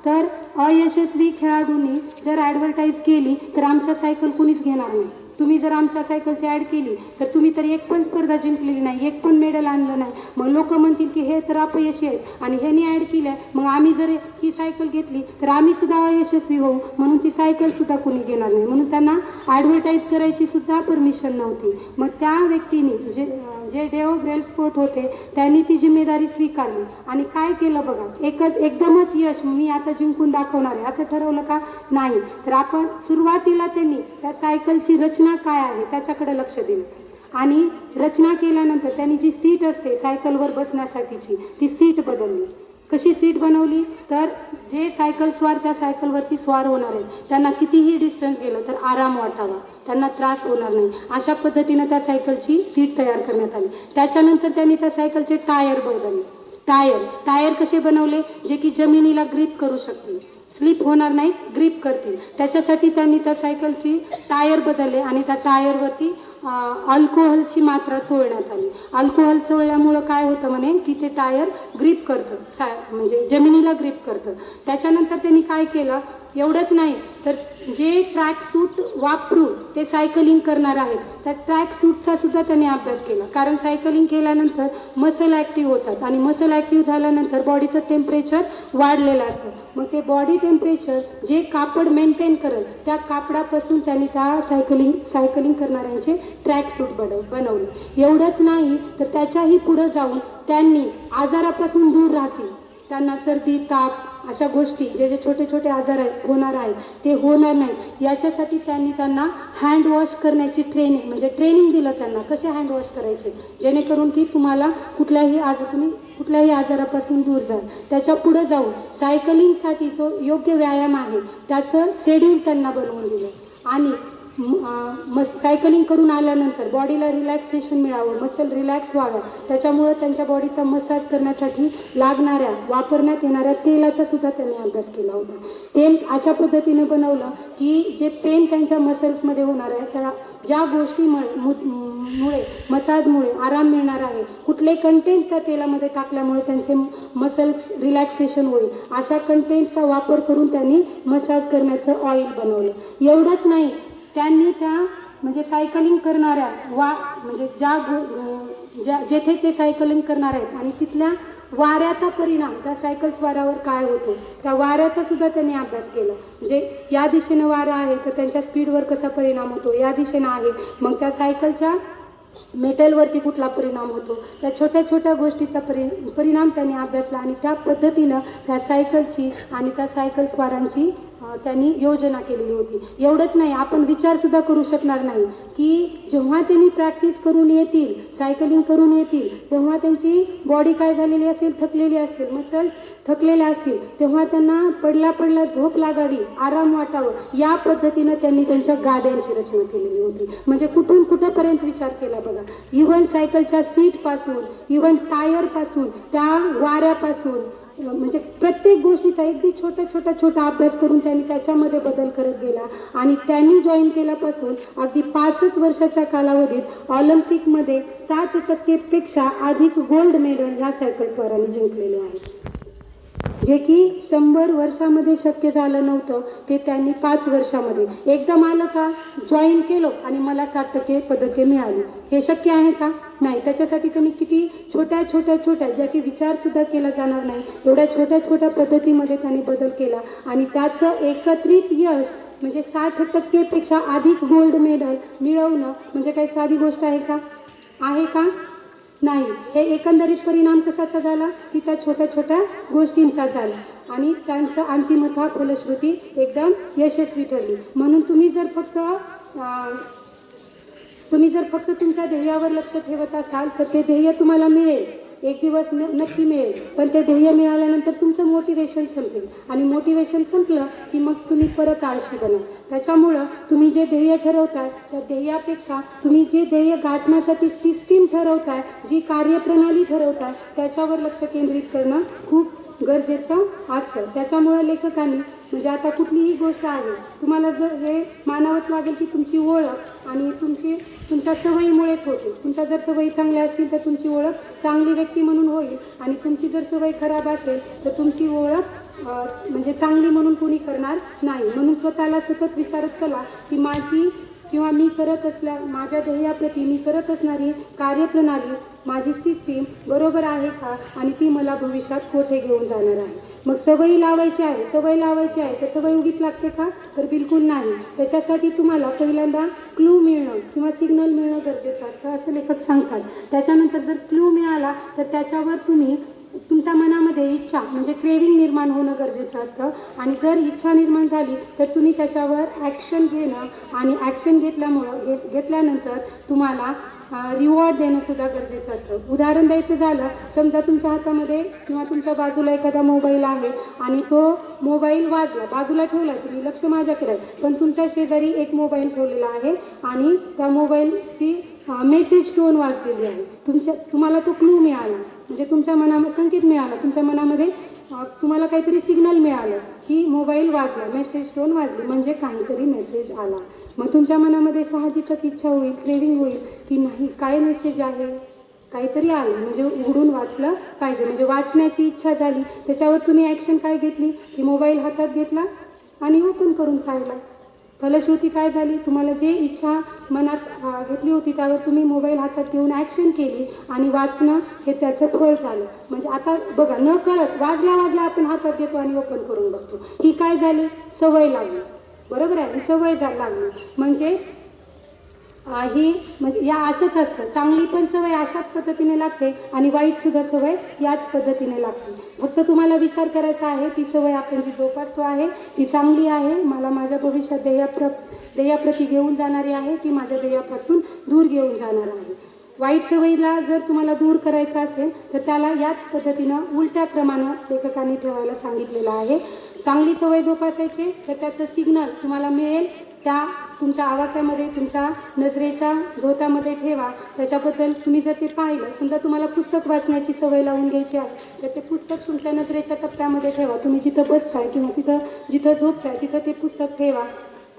तर अयशस्वी खेळाडूंनी जर ॲडव्हर्टाईज केली तर आमच्या सायकल कुणीच घेणार नाही. तुम्ही जर आमच्या सायकलची ॲड केली तर तुम्ही तर एक पण स्पर्धा जिंकलेली नाही, एक पण मेडल आणलं नाही. मग लोक म्हणतील की हे तर अपयशी आहेत आणि ह्यांनी ॲड केलं, मग आम्ही जर ही सायकल घेतली तर आम्ही सुद्धा अयशस्वी होऊ, म्हणून ती सायकल सुद्धा कोणी घेणार नाही. म्हणून त्यांना ॲडव्हर्टाईज करायची सुद्धा परमिशन नव्हती. मग त्या व्यक्तीने जे डेव ब्रेल्सफोर्ड होते त्यांनी ती जिम्मेदारी स्वीकारली आणि काय केलं बघा, एकदमच यश मी आता जिंकून दाखवणार आहे असं ठरवलं का? नाही. तर आपण सुरुवातीला त्यांनी त्या सायकलची रचना काय आहे त्याच्याकडे लक्ष दिलं आणि रचना केल्यानंतर त्यांनी जी सीट असते सायकलवर बसण्यासाठीची ती सीट बदलली. कशी सीट बनवली? तर जे सायकल स्वार त्या सायकलवरती स्वार होणार आहेत त्यांना कितीही डिस्टन्स गेलं तर आराम वाटावा, त्यांना त्रास होणार नाही, अशा पद्धतीनं त्या सायकलची सीट तयार करण्यात आली. त्याच्यानंतर त्यांनी त्या सायकलचे टायर बदलले. टायर कसे बनवले? जे की जमिनीला ग्रीप करू शकतील, स्लिप होणार नाही, ग्रीप करतील. त्याच्यासाठी त्यांनी त्या सायकलची टायर बदलले आणि त्या टायरवरती अल्कोहोलची मात्रा चोळण्यात आली. अल्कोहोल चोळल्यामुळं काय होतं म्हणे की ते टायर ग्रीप करतं, म्हणजे जमिनीला ग्रीप करतं. त्याच्यानंतर त्यांनी काय केलं? एवढंच नाही तर जे ट्रॅक सूट वापरून ते सायकलिंग करणार आहेत त्या ट्रॅक सूटचा सुद्धा त्यांनी अभ्यास केला. कारण सायकलिंग केल्यानंतर मसल ॲक्टिव्ह होतात आणि मसल ॲक्टिव्ह झाल्यानंतर बॉडीचं टेम्परेचर वाढलेलं असतं. मग ते बॉडी टेम्परेचर जे कापड मेंटेन करेल त्या कापडापासून त्यांनी त्या सायकलिंग करणाऱ्यांचे ट्रॅक सूट बनवले. एवढंच नाही तर त्याच्याही पुढं जाऊन त्यांनी आजारापासून दूर राहतील, त्यांना सर्दी ताप अशा गोष्टी जे छोटे छोटे आजार आहेत होणार आहेत ते होणार नाही याच्यासाठी त्यांना हँड वॉश करण्याची ट्रेनिंग दिलं त्यांना. कसे हँड वॉश करायचे जेणेकरून की तुम्हाला कुठल्याही आजारापासून दूर जाल. त्याच्या पुढे जाऊन सायकलिंगसाठी जो योग्य व्यायाम आहे त्याचं शेड्यूल त्यांना बनवून दिलं आणि सायकलिंग करून आल्यानंतर बॉडीला रिलॅक्सेशन मिळावं, मसल रिलॅक्स व्हावं, त्याच्यामुळं त्यांच्या बॉडीचा मसाज करण्यासाठी लागणाऱ्या वापरण्यात येणाऱ्या तेलाचा सुद्धा त्यांनी अभ्यास केला होता. तेल अशा पद्धतीने बनवलं की जे पेन त्यांच्या मसल्समध्ये होणार आहे त्या ज्या गोष्टीमुळे मसाजमुळे आराम मिळणार आहे, कुठले कंटेंट त्या तेलामध्ये टाकल्यामुळे त्यांचे मसल्स रिलॅक्सेशन होईल, अशा कंटेंटचा वापर करून त्यांनी मसाज करण्याचं ऑइल बनवलं. एवढंच नाही, त्यांनी त्या म्हणजे सायकलिंग करणाऱ्या म्हणजे जेथे ते सायकलिंग करणार आहेत आणि तिथल्या वाऱ्याचा परिणाम त्या सायकल स्वारावर काय होतो, त्या वाऱ्याचा सुद्धा त्यांनी अभ्यास केला. म्हणजे या दिशेनं वारा आहे तर त्यांच्या स्पीडवर कसा परिणाम होतो, या दिशेनं आहे मग त्या सायकलच्या मेटलवरती कुठला परिणाम होतो, त्या छोट्या छोट्या गोष्टीचा परिणाम त्यांनी अभ्यासला आणि त्या पद्धतीनं त्या सायकलची आणि त्या सायकल स्वारांची त्यांनी योजना केलेली होती. एवढंच नाही, आपण विचारसुद्धा करू शकणार नाही की जेव्हा त्यांनी प्रॅक्टिस करून येतील, सायकलिंग करून येतील, तेव्हा त्यांची बॉडी काय झालेली असेल, थकलेली असेल, मसल थकलेले असतील, तेव्हा त्यांना पडला झोप लागावी, आराम वाटावं, या पद्धतीनं त्यांनी त्यांच्या गाड्यांची रचना केलेली होती. म्हणजे कुठून कुठेपर्यंत विचार केला बघा. इव्हन सायकलच्या सीटपासून, इव्हन टायरपासून, त्या वाऱ्यापासून, म्हणजे प्रत्येक गोष्टीचा अगदी छोटा अभ्यास करून त्यांनी त्याच्यामध्ये बदल करत गेला आणि त्यांनी जॉईन केल्यापासून अगदी 5 वर्षाच्या कालावधीत ऑलिम्पिकमध्ये 60% अधिक गोल्ड मेडल ह्या सायकलस्वारांनी जिंकलेले आहेत. जे की 100 वर्षामध्ये शक्य झालं नव्हतं, ते त्यांनी 5 वर्षामध्ये. एकदम आलं का, जॉईन केलं आणि मला 60% पदके मिळाली, हे शक्य आहे का? नाही. त्याच्यासाठी त्यांनी किती छोट्या ज्या की विचारसुद्धा केला जाणार नाही एवढ्या छोट्या पद्धतीमध्ये त्यांनी बदल केला आणि त्याचं एकत्रित यश म्हणजे 60%पेक्षा अधिक गोल्ड मेडल मिळवणं म्हणजे काही साधी गोष्ट आहे का? आहे का? नाही. हे एकंदरीत परिणाम कशाचा झाला की त्या छोट्या गोष्टींचा झाला आणि त्यांचं अंतिमतः फलश्रुती एकदम यशस्वी ठरली. म्हणून तुम्ही जर फक्त तुमच्या ध्येयावर लक्ष ठेवत असाल तर ते ध्येय तुम्हाला मिळेल, एक दिवस नक्की मिळेल, पण ते ध्येय मिळाल्यानंतर तुमचं मोटिवेशन संपेल आणि मोटिवेशन संपलं की मग तुम्ही परत आळशी बनाल. त्याच्यामुळं तुम्ही जे ध्येय ठरवताय त्या ध्येयापेक्षा तुम्ही जे ध्येय गाठण्यासाठी सिस्टीम ठरवताय, जी कार्यप्रणाली ठरवताय, त्याच्यावर लक्ष केंद्रित करणं खूप गरजेचं असतं. त्याच्यामुळे लेखकांनी म्हणजे आता कुठलीही गोष्ट आहे तुम्हाला जर हे मानावंच लागेल की तुमची ओळख आणि तुमच्या सवयीमुळेच होते. तुमच्या जर सवयी चांगल्या असतील तर तुमची ओळख चांगली व्यक्ती म्हणून होईल आणि तुमची जर सवय खराब असेल तर तुमची ओळख म्हणजे चांगली म्हणून कोणी करणार नाही. म्हणून स्वतःला सतत विचारत चला की माझ्या ध्येयाप्रती मी करत असणारी कार्यप्रणाली, माझी सिस्टीम बरोबर आहे का आणि ती मला भविष्यात कोठे घेऊन जाणार आहे. मग सवयी लावायची आहे तर सवय उगीच लागते का? तर बिलकुल नाही. त्याच्यासाठी तुम्हाला पहिल्यांदा क्लू मिळणं किंवा सिग्नल मिळणं गरजेचं असतं असं लेखक सांगतात. त्याच्यानंतर जर क्लू मिळाला तर त्याच्यावर तुम्ही तुमच्या मनामध्ये इच्छा म्हणजे क्रेविंग निर्माण होणं गरजेचं असतं आणि जर इच्छा निर्माण झाली तर तुम्ही त्याच्यावर ॲक्शन घेणं आणि ॲक्शन घेतल्यानंतर तुम्हाला रिवॉर्ड देणं सुद्धा गरजेचं असतं. उदाहरण द्यायचं झालं, समजा तुमच्या हातामध्ये किंवा तुमच्या बाजूला एखादा मोबाईल आहे आणि तो मोबाईल वाजला, बाजूला ठेवला, तुम्ही लक्ष माझ्याकडे, पण तुमच्या शेजारी एक मोबाईल ठेवलेला आहे आणि त्या मोबाईलची मेसेज टोन वाजलेली आहे. तुम्हाला तो क्लू मिळाला म्हणजे तुमच्या मनामध्ये संकेत मिळाला, तुमच्या मनामध्ये तुम्हाला काहीतरी सिग्नल मिळालं की मोबाईल वाजला, मेसेज टोन वाजली म्हणजे काहीतरी मेसेज आला. मग तुमच्या मनामध्ये साहजिकच इच्छा होईल, क्रेविंग होईल की नाही काय मेसेज आहे, काहीतरी आलं म्हणजे उघडून वाचलं पाहिजे, म्हणजे वाचण्याची इच्छा झाली. त्याच्यावर तुम्ही ॲक्शन काय घेतली की मोबाईल हातात घेतला आणि ओपन करून पाहिला. फलश्रुती काय झाली, तुम्हाला जे इच्छा मनात घेतली होती त्यावर तुम्ही मोबाईल हातात घेऊन ॲक्शन केली आणि वाचणं हे त्याचं फळ झालं. म्हणजे आता बघा, न कळत वाजला आपण हातात घेतो आणि ओपन करून बघतो. ही काय झाली, सवय लागली. बरोबर आहे, सवय लागली म्हणजे या असंच असतं. चांगली पण सवय अशाच पद्धतीने लागते आणि वाईटसुद्धा सवय याच पद्धतीने लागते. फक्त तुम्हाला विचार करायचा आहे ती सवय आपण जी जोपासतो आहे ती चांगली आहे, मला माझ्या भविष्यात ध्येयाप्रती घेऊन जाणारी आहे की माझ्या ध्येयापासून दूर घेऊन जाणार आहे. वाईट सवयीला जर तुम्हाला दूर करायचं असेल तर त्याला याच पद्धतीनं उलट्या क्रमानं लेखकांनी ठेवायला सांगितलेलं आहे. चांगली सवय जोपासायची तर त्याचं सिग्नल तुम्हाला मिळेल त्या तुमच्या आवाक्यामध्ये, तुमच्या नजरेच्या झोतामध्ये ठेवा. त्याच्याबद्दल तुम्ही जर ते पाहिलं, समजा तुम्हाला पुस्तक वाचण्याची सवय लावून घ्यायची आहे, तर ते पुस्तक तुमच्या नजरेच्या टप्प्यामध्ये ठेवा. तुम्ही जिथं बसताय किंवा जिथं झोपताय तिथं ते पुस्तक ठेवा.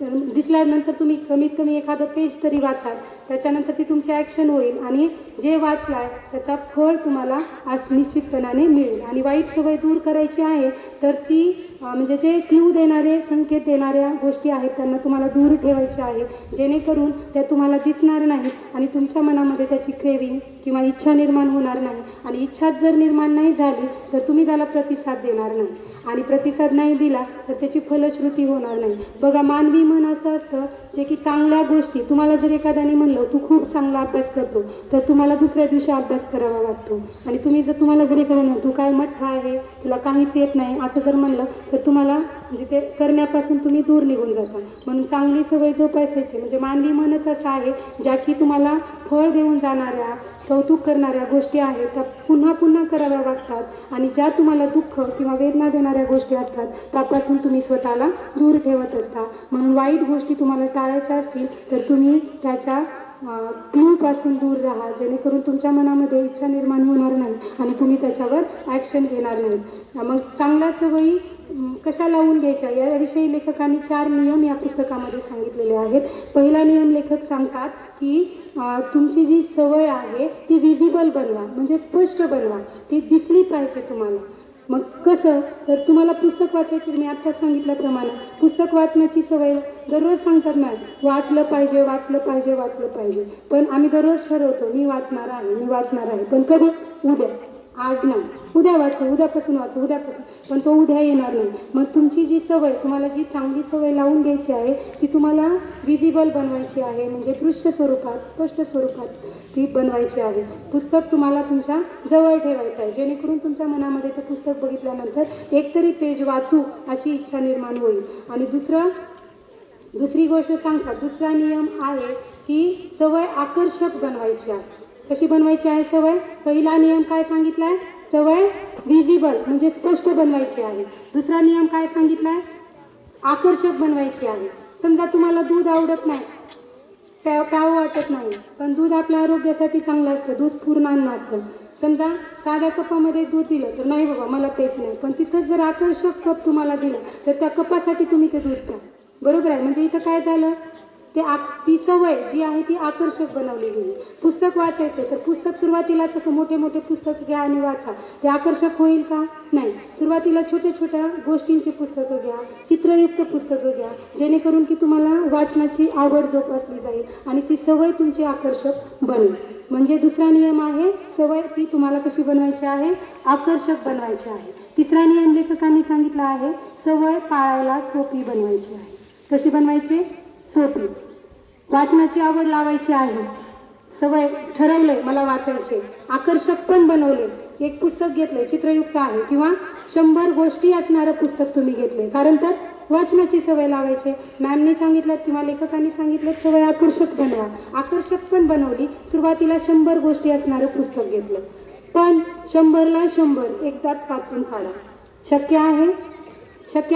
तर दिसल्यानंतर तुम्ही कमीत कमी एखादं पेज तरी वाचाल. त्याच्यानंतर ती तुमची ॲक्शन होईल आणि जे वाचलाय त्याचा फळ तुम्हाला आज निश्चितपणाने मिळेल. आणि वाईट सवय दूर करायची आहे तर ती म्हणजे जे क्लू देणारे, संकेत देणाऱ्या गोष्टी आहेत त्यांना तुम्हाला दूर ठेवायचे आहे, जेणेकरून त्या तुम्हाला दिसणार नाही आणि तुमच्या मनामध्ये त्याची क्रेविंग किंवा इच्छा निर्माण होणार नाही. आणि इच्छा जर निर्माण नाही झाली तर तुम्ही त्याला प्रतिसाद देणार नाही, आणि प्रतिसाद नाही दिला तर त्याची फलश्रुती होणार नाही. बघा, मानवी मन असं असतं जे की चांगल्या गोष्टी, तुम्हाला जर एखाद्याने म्हणलं तू खूप चांगला अभ्यास करतो, तर तुम्हाला दुसऱ्या दिवशी अभ्यास करावा लागतो. आणि तुम्हाला जर एखाद्याने तू काय मठ्ठा आहे, तुला काहीच येत नाही असं जर म्हणलं तर तुम्हाला म्हणजे ते करण्यापासून तुम्ही दूर निघून जाता. म्हणून चांगली सवय जोपासायची. म्हणजे मानवी मनच असं आहे ज्या की तुम्हाला फळ देऊन जाणाऱ्या, कौतुक करणाऱ्या गोष्टी आहेत त्या पुन्हा पुन्हा कराव्या लागतात. आणि ज्या तुम्हाला दुःख किंवा वेदना देणाऱ्या गोष्टी असतात त्यापासून तुम्ही स्वतःला दूर ठेवत असता. म्हणून वाईट गोष्टी तुम्हाला टाळायच्या असतील तर तुम्ही त्याच्या क्लूपासून दूर राहा, जेणेकरून तुमच्या मनामध्ये इच्छा निर्माण होणार नाही आणि तुम्ही त्याच्यावर ॲक्शन घेणार नाही. मग चांगल्या सवयी कशा लावून घ्यायच्या याविषयी लेखकांनी 4 नियम या पुस्तकामध्ये सांगितलेले आहेत. पहिला नियम लेखक सांगतात की तुमची जी सवय आहे ती विजिबल बनवा, म्हणजे स्पष्ट बनवा, ती दिसली पाहिजे तुम्हाला. मग कसं, तर तुम्हाला पुस्तक वाचायची, मी आत्ताच सांगितल्याप्रमाणे पुस्तक वाचण्याची सवय दररोज सांगतात नाही, वाचलं पाहिजे वाचलं पाहिजे वाचलं पाहिजे. पण आम्ही दररोज ठरवतो मी वाचणार आहे. पण कधी? उद्या, आज नाही, उद्या वाचू, उद्यापासून वाचू, उद्यापासून. पण तो उद्या येणार नाही. मग तुमची जी सवय, तुम्हाला जी चांगली सवय लावून घ्यायची आहे ती तुम्हाला विजिबल बनवायची आहे, म्हणजे दृश्य स्वरूपात, स्पष्ट स्वरूपात ती बनवायची आहे. पुस्तक तुम्हाला तुमच्या जवळ ठेवायचं आहे, जेणेकरून तुमच्या मनामध्ये ते पुस्तक बघितल्यानंतर एकतरी पेज वाचू अशी इच्छा निर्माण होईल. आणि दुसरी गोष्ट सांगतात, दुसरा नियम आहे की सवय आकर्षक बनवायची आहे. कशी बनवायची आहे सवय? पहिला नियम काय सांगितलाय? सवय विजिबल म्हणजे स्पष्ट बनवायची आहे. दुसरा नियम काय सांगितलाय? आकर्षक बनवायची आहे. समजा तुम्हाला दूध आवडत नाही, प्यावं वाटत नाही, पण दूध आपल्या आरोग्यासाठी चांगलं असतं, दूध पूर्णान्न असतं. समजा साध्या कपामध्ये दूध दिलं तर नाही बाबा मला प्यायचं नाही, पण तिथं जर आकर्षक कप तुम्हाला दिलं तर त्या कपासाठी तुम्ही ते दूध प्या. बरोबर आहे? म्हणजे इथं काय झालं, ती सवय जी आहे ती आकर्षक बनवली गेली. पुस्तक वाचायचं तर पुस्तक सुरुवातीला तसं मोठे पुस्तक घ्या आणि वाचा, ते आकर्षक होईल का? नाही. सुरुवातीला छोट्या गोष्टींची पुस्तकं घ्या, चित्रयुक्त पुस्तकं घ्या, जेणेकरून की तुम्हाला वाचनाची आवड जोपासली जाईल आणि ती सवय तुमची आकर्षक बनेल. म्हणजे दुसरा नियम आहे, सवय ती तुम्हाला कशी बनवायची आहे? आकर्षक बनवायची आहे. तिसरा नियम लेखकांनी सांगितला आहे, सवय पाळायला सोपी बनवायची आहे. कशी बनवायची? सोपी. वाचनाची आवड लावायची आहे, सवय ठरवलंय मला वाचायचे, आकर्षक पण बनवले. एक पुस्तक घेतलंय चित्रयुक्त आहे किंवा 100 गोष्टी असणारं पुस्तक तुम्ही घेतले, कारण तर वाचनाची सवय लावायची. मॅमने सांगितलं किंवा लेखकांनी सांगितलं सवय आकर्षक बनवा, आकर्षक पण बनवली. सुरुवातीला 100 गोष्टी असणारं पुस्तक घेतलं, पण 100ला 100 एकदाच वाचून काढा. शक्य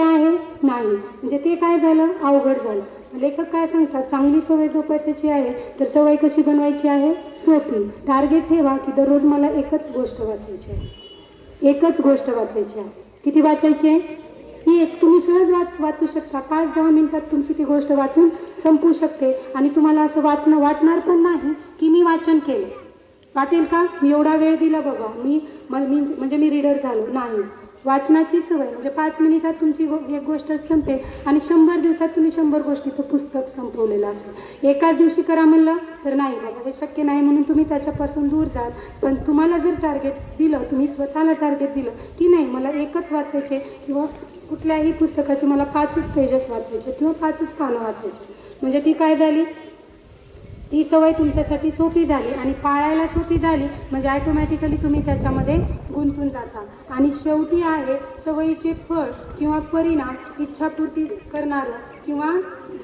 आहे? नाही. म्हणजे ते काय झालं? अवघड झालं. लेखक काय सांगतात, चांगली सवय जोपासायची आहे तर सवय कशी बनवायची आहे? सोपी. टार्गेट ठेवा की दररोज मला एकच गोष्ट वाचायची आहे. किती वाचायची आहे? ही एक. तुम्ही सहज वाचू शकता, 5-10 मिनिटात तुमची ती गोष्ट वाचून संपू शकते. आणि तुम्हाला असं वाटणार पण नाही की मी वाचन केलं. वाटेल का मी एवढा वेळ दिला बाबा, मी रीडर झालो? नाही. वाचनाची सवय म्हणजे 5 मिनिटात तुमची एक गोष्ट संपेल आणि 100 दिवसात तुम्ही 100 गोष्टीचं पुस्तक संपवलेलं असेल. एकाच दिवशी करा म्हणलं तर नाही बाबा, हे शक्य नाही, म्हणून तुम्ही त्याच्यापासून दूर जाल. पण तुम्हाला जर टार्गेट दिलं, तुम्ही स्वतःला टार्गेट दिलं की नाही मला एकच वाचायचे किंवा कुठल्याही पुस्तकाचे मला 5च पेजेस वाचायचे किंवा 5च पानं वाचायचे, म्हणजे ती काय झाली? ती सवय तुमच्यासाठी सोपी झाली आणि पाळायला सोपी झाली, म्हणजे ॲटोमॅटिकली तुम्ही त्याच्यामध्ये गुंतून जाता. आणि शेवटी आहे सवयीचे फळ किंवा परिणाम इच्छापूर्ती करणारं किंवा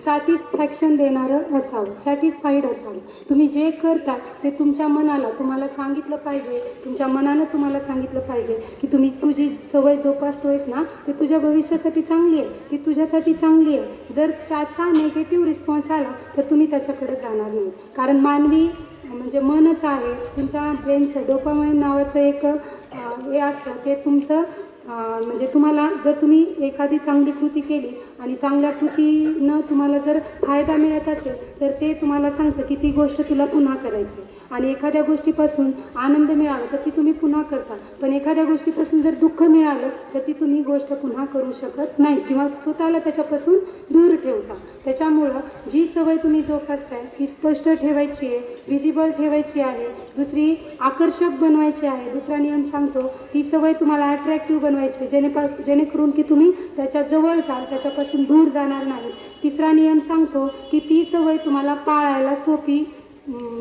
सॅटिस्फॅक्शन देणारं असावं, सॅटिस्फाईड असावं. तुम्ही जे करता ते तुमच्या मनाला तुम्हाला सांगितलं पाहिजे, तुमच्या मनानं तुम्हाला सांगितलं पाहिजे की तुम्ही तुझी सवय जोपासतोयस ना, ते तुझ्या भविष्यासाठी चांगली आहे, ती तुझ्यासाठी चांगली आहे. जर त्याचा नेगेटिव्ह रिस्पॉन्स आला तर तुम्ही त्याच्याकडे जाणार नाही. कारण मानवी म्हणजे मनच आहे तुमच्या ब्रेनचं डोपामाइन नावाचं एक हे असतं, ते तुमचं म्हणजे तुम्हाला जर तुम्ही एखादी चांगली कृती केली आणि चांगल्या कृतीनं तुम्हाला जर फायदा मिळत असेल तर ते तुम्हाला सांगतं की ती गोष्ट तुला पुन्हा करायची. आणि एखाद्या गोष्टीपासून आनंद मिळाला तर ती तुम्ही पुन्हा करता, पण एखाद्या गोष्टीपासून जर दुःख मिळालं तर ती तुम्ही गोष्ट पुन्हा करू शकत नाही किंवा स्वतःला त्याच्यापासून दूर ठेवता. त्याच्यामुळं जी सवय तुम्ही जोपासताय ती स्पष्ट ठेवायची आहे, विजिबल ठेवायची आहे, दुसरी आकर्षक बनवायची आहे. दुसरा नियम सांगतो ती सवय तुम्हाला अट्रॅक्टिव्ह बनवायची जेणेकरून की तुम्ही त्याच्या जवळ जाल, त्याच्यापासून दूर जाणार नाही. तिसरा नियम सांगतो की ती सवय तुम्हाला पाळायला सोपी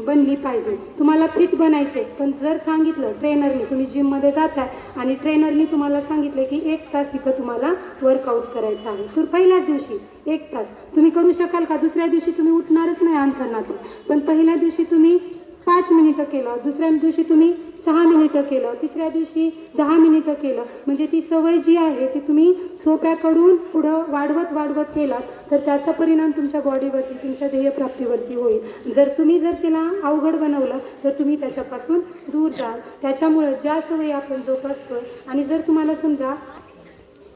बनली पाहिजे. तुम्हाला फिट बनायचे, पण जर सांगितलं ट्रेनरने, तुम्ही जिममध्ये जाताय आणि ट्रेनरने तुम्हाला सांगितलं की 1 तास इथं तुम्हाला वर्कआउट करायचं आहे, तर पहिल्याच दिवशी 1 तास तुम्ही करू शकाल का? दुसऱ्या दिवशी तुम्ही उठणारच नाही अंथरुणातून. पण पहिल्या दिवशी तुम्ही 5 मिनिटं केलं, दुसऱ्या दिवशी तुम्ही 6 मिनिटं केलं, तिसऱ्या दिवशी 10 मिनिटं केलं. म्हणजे ती सवय जी आहे ती तुम्ही सोप्याकडून पुढं वाढवत केलात तर त्याचा परिणाम तुमच्या बॉडीवरती, तुमच्या ध्येयप्राप्तीवरती होईल. जर तिला अवघड बनवलं तर तुम्ही त्याच्यापासून दूर जाल. त्याच्यामुळे ज्या सवयी आपण जोपासतो आणि जर तुम्हाला समजा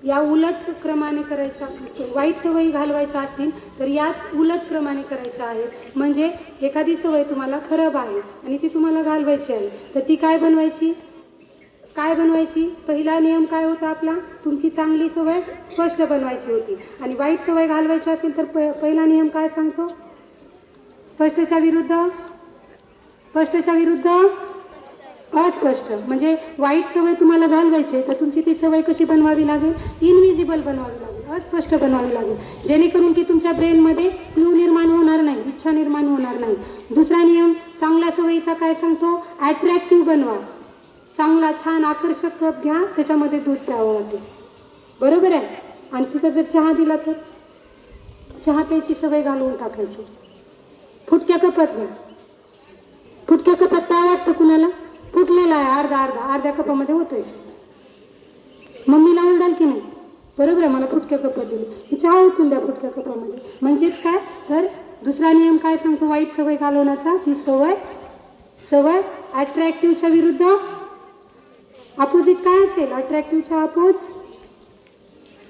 या उलट क्रमाने करायच्या, वाईट सवयी घालवायच्या असतील तर याच उलट क्रमाने करायच्या आहेत. म्हणजे एखादी सवय तुम्हाला खराब आहे आणि ती तुम्हाला घालवायची आहे तर ती काय बनवायची? पहिला नियम काय होता आपला? तुमची चांगली सवय स्पष्ट बनवायची होती. आणि वाईट सवय घालवायची असेल तर पहिला नियम काय सांगतो? स्पष्टच्या विरुद्ध अस्पष्ट. म्हणजे वाईट सवय तुम्हाला घालवायची तर तुमची ती सवय कशी बनवावी लागेल? इनविजिबल बनवावी लागेल, अस्पष्ट बनवावी लागेल, जेणेकरून की तुमच्या ब्रेनमध्ये क्लू निर्माण होणार नाही, इच्छा निर्माण होणार नाही. दुसरा नियम चांगल्या सवयीचा काय सांगतो? अट्रॅक्टिव्ह बनवा. चांगला छान आकर्षक कप घ्या, त्याच्यामध्ये दूध प्यावं लागेल, बरोबर आहे. आणि तिथं जर चहा दिला तर चहा प्यायची सवय घालवून टाकायची. फुटक्या कपात घ्या. फुटक्या कपात काय वाटतं कुणाला? फुटलेला आहे, अर्ध्या कपामध्ये होतोय. मम्मीला ओरडाल की नाही? बरोबर आहे, मला फुटक्या कपात दिली, चहा ओतून द्या फुटक्या कपामध्ये. म्हणजेच काय तर दुसरा नियम काय सांगतो वाईट सवय घालवण्याचा? ती सवय अट्रॅक्टिव्हच्या विरुद्ध अपोजिट काय असेल? अट्रॅक्टिव्हच्या अपोज,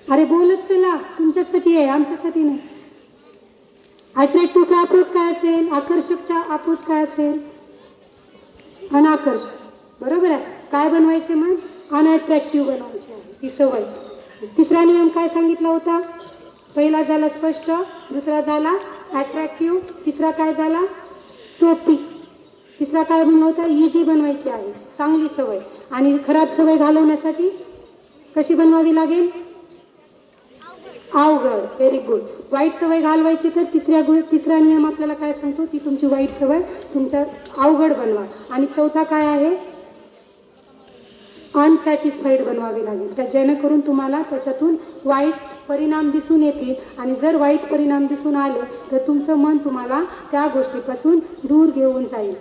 अरे बोलत चला, तुमच्यासाठी आहे, आमच्यासाठी नाही. अट्रॅक्टिव्हचा अपोज काय असेल? आकर्षकचा अपोज काय असेल? अनाकर्षक, बरोबर आहे. काय बनवायचे मग? अनअट्रॅक्टिव्ह बनवायचे आहे ती सवय. तिसरा नियम काय सांगितला होता? पहिला झाला स्पष्ट, दुसरा झाला अट्रॅक्टिव्ह, तिसरा काय झाला? सोपी. तिसरा काय म्हणलं होता? इझी बनवायची आहे चांगली सवय. आणि खराब सवय घालवण्यासाठी कशी बनवावी लागेल? अवघड. Very good. वाईट सवय घालवायची तर तिसरा नियम आपल्याला काय सांगतो? ती तुमची वाईट सवय तुमच्या अवघड बनवा. आणि चौथा काय आहे? अनसॅटिस्फाईड बनवावी लागेल, तर जेणेकरून तुम्हाला त्याच्यातून वाईट परिणाम दिसून येतील. आणि जर वाईट परिणाम दिसून आले तर तुमचं मन तुम्हाला त्या गोष्टीपासून दूर घेऊन जाईल.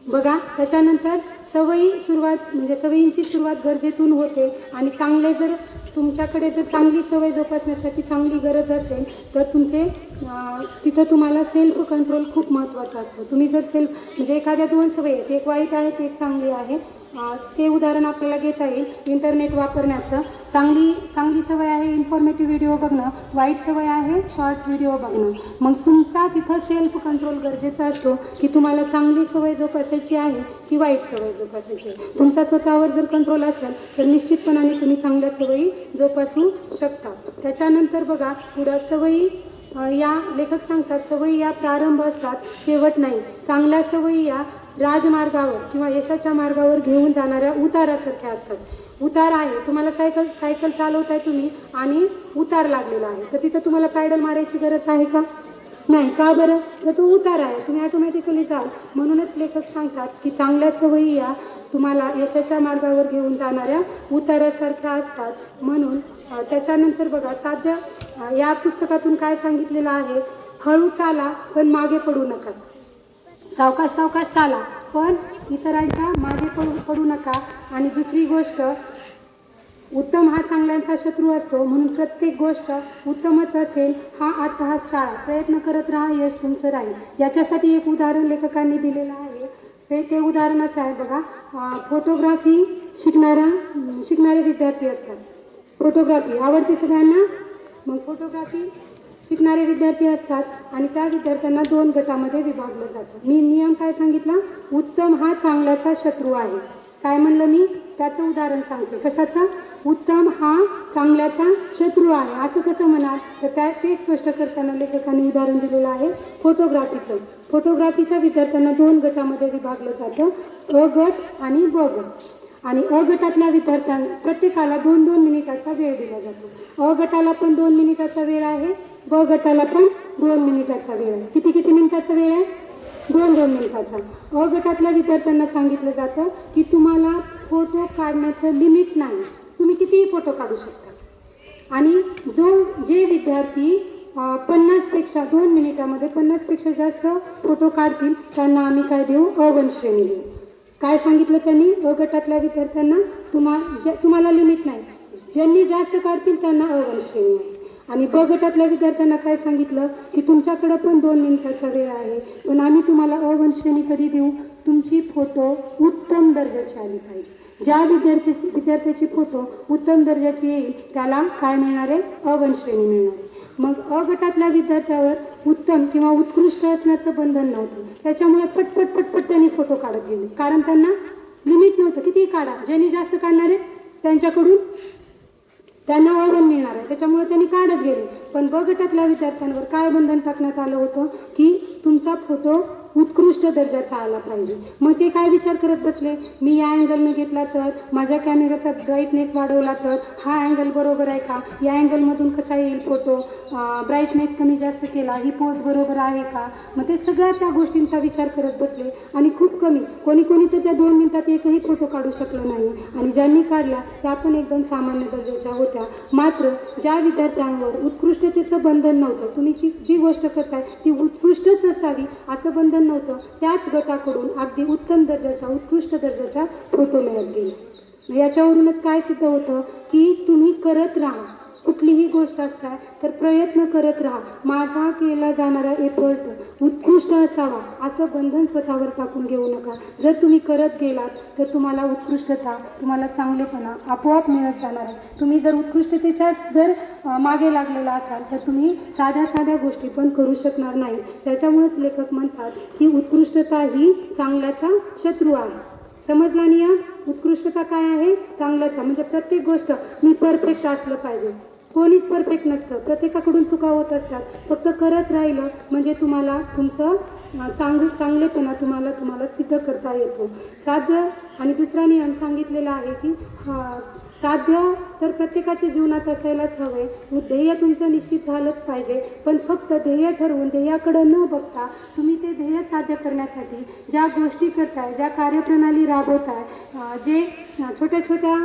बघा, त्याच्यानंतर सवयींची सुरुवात गरजेतून होते. आणि चांगले जर तुमच्याकडे जर चांगली सवय जोपासण्यासाठी चांगली गरज असेल तर तिथं तुम्हाला सेल्फ कंट्रोल खूप महत्त्वाचं असतं. तुम्ही जर म्हणजे एखाद्या 2 सवयी आहेत, एक वाईट आहे एक चांगली आहे, ते उदाहरण आपल्याला घेता येईल इंटरनेट वापरण्याचं. चांगली सवय आहे इन्फॉर्मेटिव्ह व्हिडिओ बघणं, वाईट सवय आहे शॉर्ट्स व्हिडिओ बघणं. मग तुमचा तिथं सेल्फ कंट्रोल गरजेचा असतो की तुम्हाला चांगली सवय जोपासायची आहे की वाईट सवय जोपासायची आहे. तुमचा स्वतःवर जर कंट्रोल असेल तर निश्चितपणाने तुम्ही चांगल्या सवयी जोपासू शकता. त्याच्यानंतर बघा पुढं सवयी या लेखक सांगतात सवयी या प्रारंभ असतात, शेवट नाही. चांगल्या सवयी या राजमार्गावर किंवा यशाच्या मार्गावर घेऊन जाणाऱ्या उतारासारख्या असतात. उतार आहे, तुम्हाला सायकल चालवताय तुम्ही आणि उतार लागलेला आहे तर तिथं तुम्हाला पॅडल मारायची गरज आहे का? नाही. का बरं? तर तो उतार आहे, तुम्ही ऑटोमॅटिकली जाल. म्हणूनच लेखक सांगतात की चांगल्या सवयी या तुम्हाला यशाच्या मार्गावर घेऊन जाणाऱ्या उतारासारख्या असतात. म्हणून त्याच्यानंतर बघा साध्य या पुस्तकातून काय सांगितलेलं आहे, हळू चाला पण मागे पडू नका, सावकाश सावकाश चाला पण इतरांच्या मागे पडू नका. आणि दुसरी गोष्ट, उत्तम हा चांगल्यांचा शत्रू असतो, म्हणून प्रत्येक गोष्ट उत्तमच असेल हा अट्टहास टाळा, प्रयत्न करत राहा, यश तुमचं राहील. याच्यासाठी एक उदाहरण लेखकांनी दिलेलं आहे. ते उदाहरण असं आहे बघा, फोटोग्राफी शिकणारे विद्यार्थी असतात. फोटोग्राफी आवडते सगळ्यांना, मग फोटोग्राफी शिकणारे विद्यार्थी असतात आणि त्या विद्यार्थ्यांना 2 गटामध्ये विभागलं जातं. मी नियम काय सांगितला, उत्तम हा चांगल्याचा शत्रू आहे. काय म्हणलं मी, त्याचं उदाहरण सांगते. कशाचा, उत्तम हा चांगल्याचा शत्रू आहे. असं कसं म्हणाल तर ते स्पष्ट करताना लेखकांनी उदाहरण दिलेलं आहे फोटोग्राफीचं. फोटोग्राफीच्या विद्यार्थ्यांना 2 गटामध्ये विभागलं जातं, अ गट आणि ब गट. आणि अ गटातल्या विद्यार्थ्यांना प्रत्येकाला 2-2 मिनिटाचा वेळ दिला जातो. अ गटाला पण 2 मिनिटाचा वेळ आहे, ब गटाला पण 2 मिनिटाचा वेळ आहे. किती मिनिटाचा वेळ आहे, 2-2 मिनिटाचा. अ गटातल्या विद्यार्थ्यांना सांगितलं जातं की तुम्हाला फोटो काढण्याचं लिमिट नाही, तुम्ही कितीही फोटो काढू शकता. आणि जे विद्यार्थी 50पेक्षा 2 मिनिटामध्ये 50पेक्षा जास्त फोटो काढतील त्यांना आम्ही काय देऊ, अ1 श्रेणी देऊ. काय सांगितलं त्यांनी, अ गटातल्या विद्यार्थ्यांना तुम्हाला लिमिट नाही, ज्यांनी जास्त काढतील त्यांना अ1 श्रेणी आहे. आणि ब गटातल्या विद्यार्थ्यांना काय सांगितलं की तुमच्याकडं पण 2 मिनिटाचा वेळ आहे, पण आम्ही तुम्हाला अ1 श्रेणी कधी देऊ, तुमची फोटो उत्तम दर्जाची आली पाहिजे. ज्या विद्यार्थ्याची फोटो उत्तम दर्जाची येईल त्याला काय मिळणार आहे, अ1 श्रेणी मिळणार आहे. मग अ गटातल्या विद्यार्थ्यावर उत्तम किंवा उत्कृष्ट असण्याचं बंधन नव्हतं, त्याच्यामुळे पटपट त्यांनी फोटो काढत गेले, कारण त्यांना लिमिट नव्हतं, किती काढा, ज्यांनी जास्त काढणार आहे त्यांच्याकडून त्यांना अ1 मिळणार आहे, त्याच्यामुळे त्यांनी काढत गेले. पण ब गटातल्या विद्यार्थ्यांवर काय बंधन टाकण्यात आलं होतं की तुमचा फोटो उत्कृष्ट दर्जाचा आला पाहिजे. मग ते काय विचार करत बसले, मी या अँगलनं घेतला तर, माझ्या कॅमेऱ्याचा ब्राईटनेस वाढवला तर, हा अँगल बरोबर आहे का, या अँगलमधून कसा येईल फोटो, ब्राईटनेस कमी जास्त केला, ही पोज बरोबर आहे का. मग ते सगळ्या त्या गोष्टींचा विचार करत बसले आणि खूप कमी, कोणी तर त्या 2 मिनिटात एकही फोटो काढू शकलो नाही. आणि ज्यांनी काढला त्या पण एकदम सामान्य दर्जाच्या होत्या. मात्र ज्या विद्यार्थ्यांवर उत्कृष्टतेचं बंधन नव्हतं, तुम्ही जी गोष्ट करताय ती उत्कृष्टच असावी असं बंधन नव्हतं, त्याच गटाकडून अगदी उत्तम दर्जाच्या उत्कृष्ट दर्जाच्या फोटो मिळत गेले. याच्यावरूनच काय सिद्ध होतं की तुम्ही करत राहा, कुठलीही गोष्ट असता तर प्रयत्न करत राहा, माझा केला जाणारा एफर्ट उत्कृष्ट असावा असं बंधन स्वतःवर टाकून घेऊ नका. जर तुम्ही करत गेलात तर तुम्हाला उत्कृष्टता, तुम्हाला चांगलेपणा आपोआप मिळत जाणार आहे. तुम्ही जर उत्कृष्टतेच्याच मागे लागलेला असाल तर तुम्ही साध्या गोष्टी पण करू शकणार नाही. त्याच्यामुळेच लेखक म्हणतात की उत्कृष्टता ही चांगल्याचा शत्रू आहे. समजला नियम, उत्कृष्टता काय आहे, चांगल्याचा. म्हणजे प्रत्येक गोष्ट मी परफेक्ट असलं पाहिजे, कोणीच परफेक्ट नसतं, प्रत्येकाकडून चुका होत असतात. फक्त करत राहिलं म्हणजे तुम्हाला तुमचं चांगलेपणा तुम्हाला सिद्ध करता येतो. साध्य आणि दुसरा नियम सांगितलेला आहे की साध्य तर प्रत्येकाच्या जीवनात असायलाच हवे, ध्येय तुमचं निश्चित झालंच पाहिजे. पण फक्त ध्येय ठरवून ध्येयाकडं न बघता तुम्ही ते ध्येय साध्य करण्यासाठी ज्या गोष्टी करताय, ज्या कार्यप्रणाली राबवताय, जे छोट्या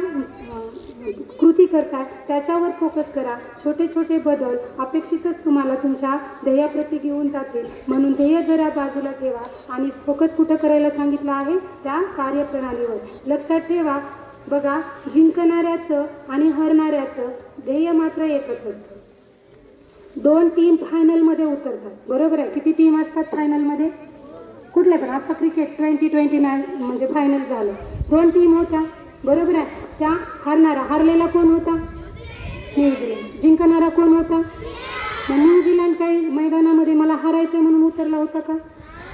कृती करताय त्याच्यावर फोकस करा. छोटे बदल अपेक्षितच तुम्हाला तुमच्या ध्येयाप्रती घेऊन जातील. म्हणून ध्येय जरा बाजूला ठेवा आणि फोकस कुठं करायला सांगितलं आहे, त्या कार्यप्रणालीवर. लक्षात ठेवा बघा, जिंकणाऱ्याचं आणि हरणाऱ्याचं ध्येय मात्र एकच असतं. 2 टीम फायनलमध्ये उतरतात, बरोबर आहे. किती टीम असतात फायनलमध्ये, कुठल्या पण. आता क्रिकेट 2029 म्हणजे फायनल झालं, 2 टीम होत्या, बरोबर आहे. त्या हरलेला कोण होता, न्यूझीलंड. जिंकणारा कोण होता, न्यूझीलंड. काही मैदानामध्ये मला हरायचं म्हणून उतरला होता का,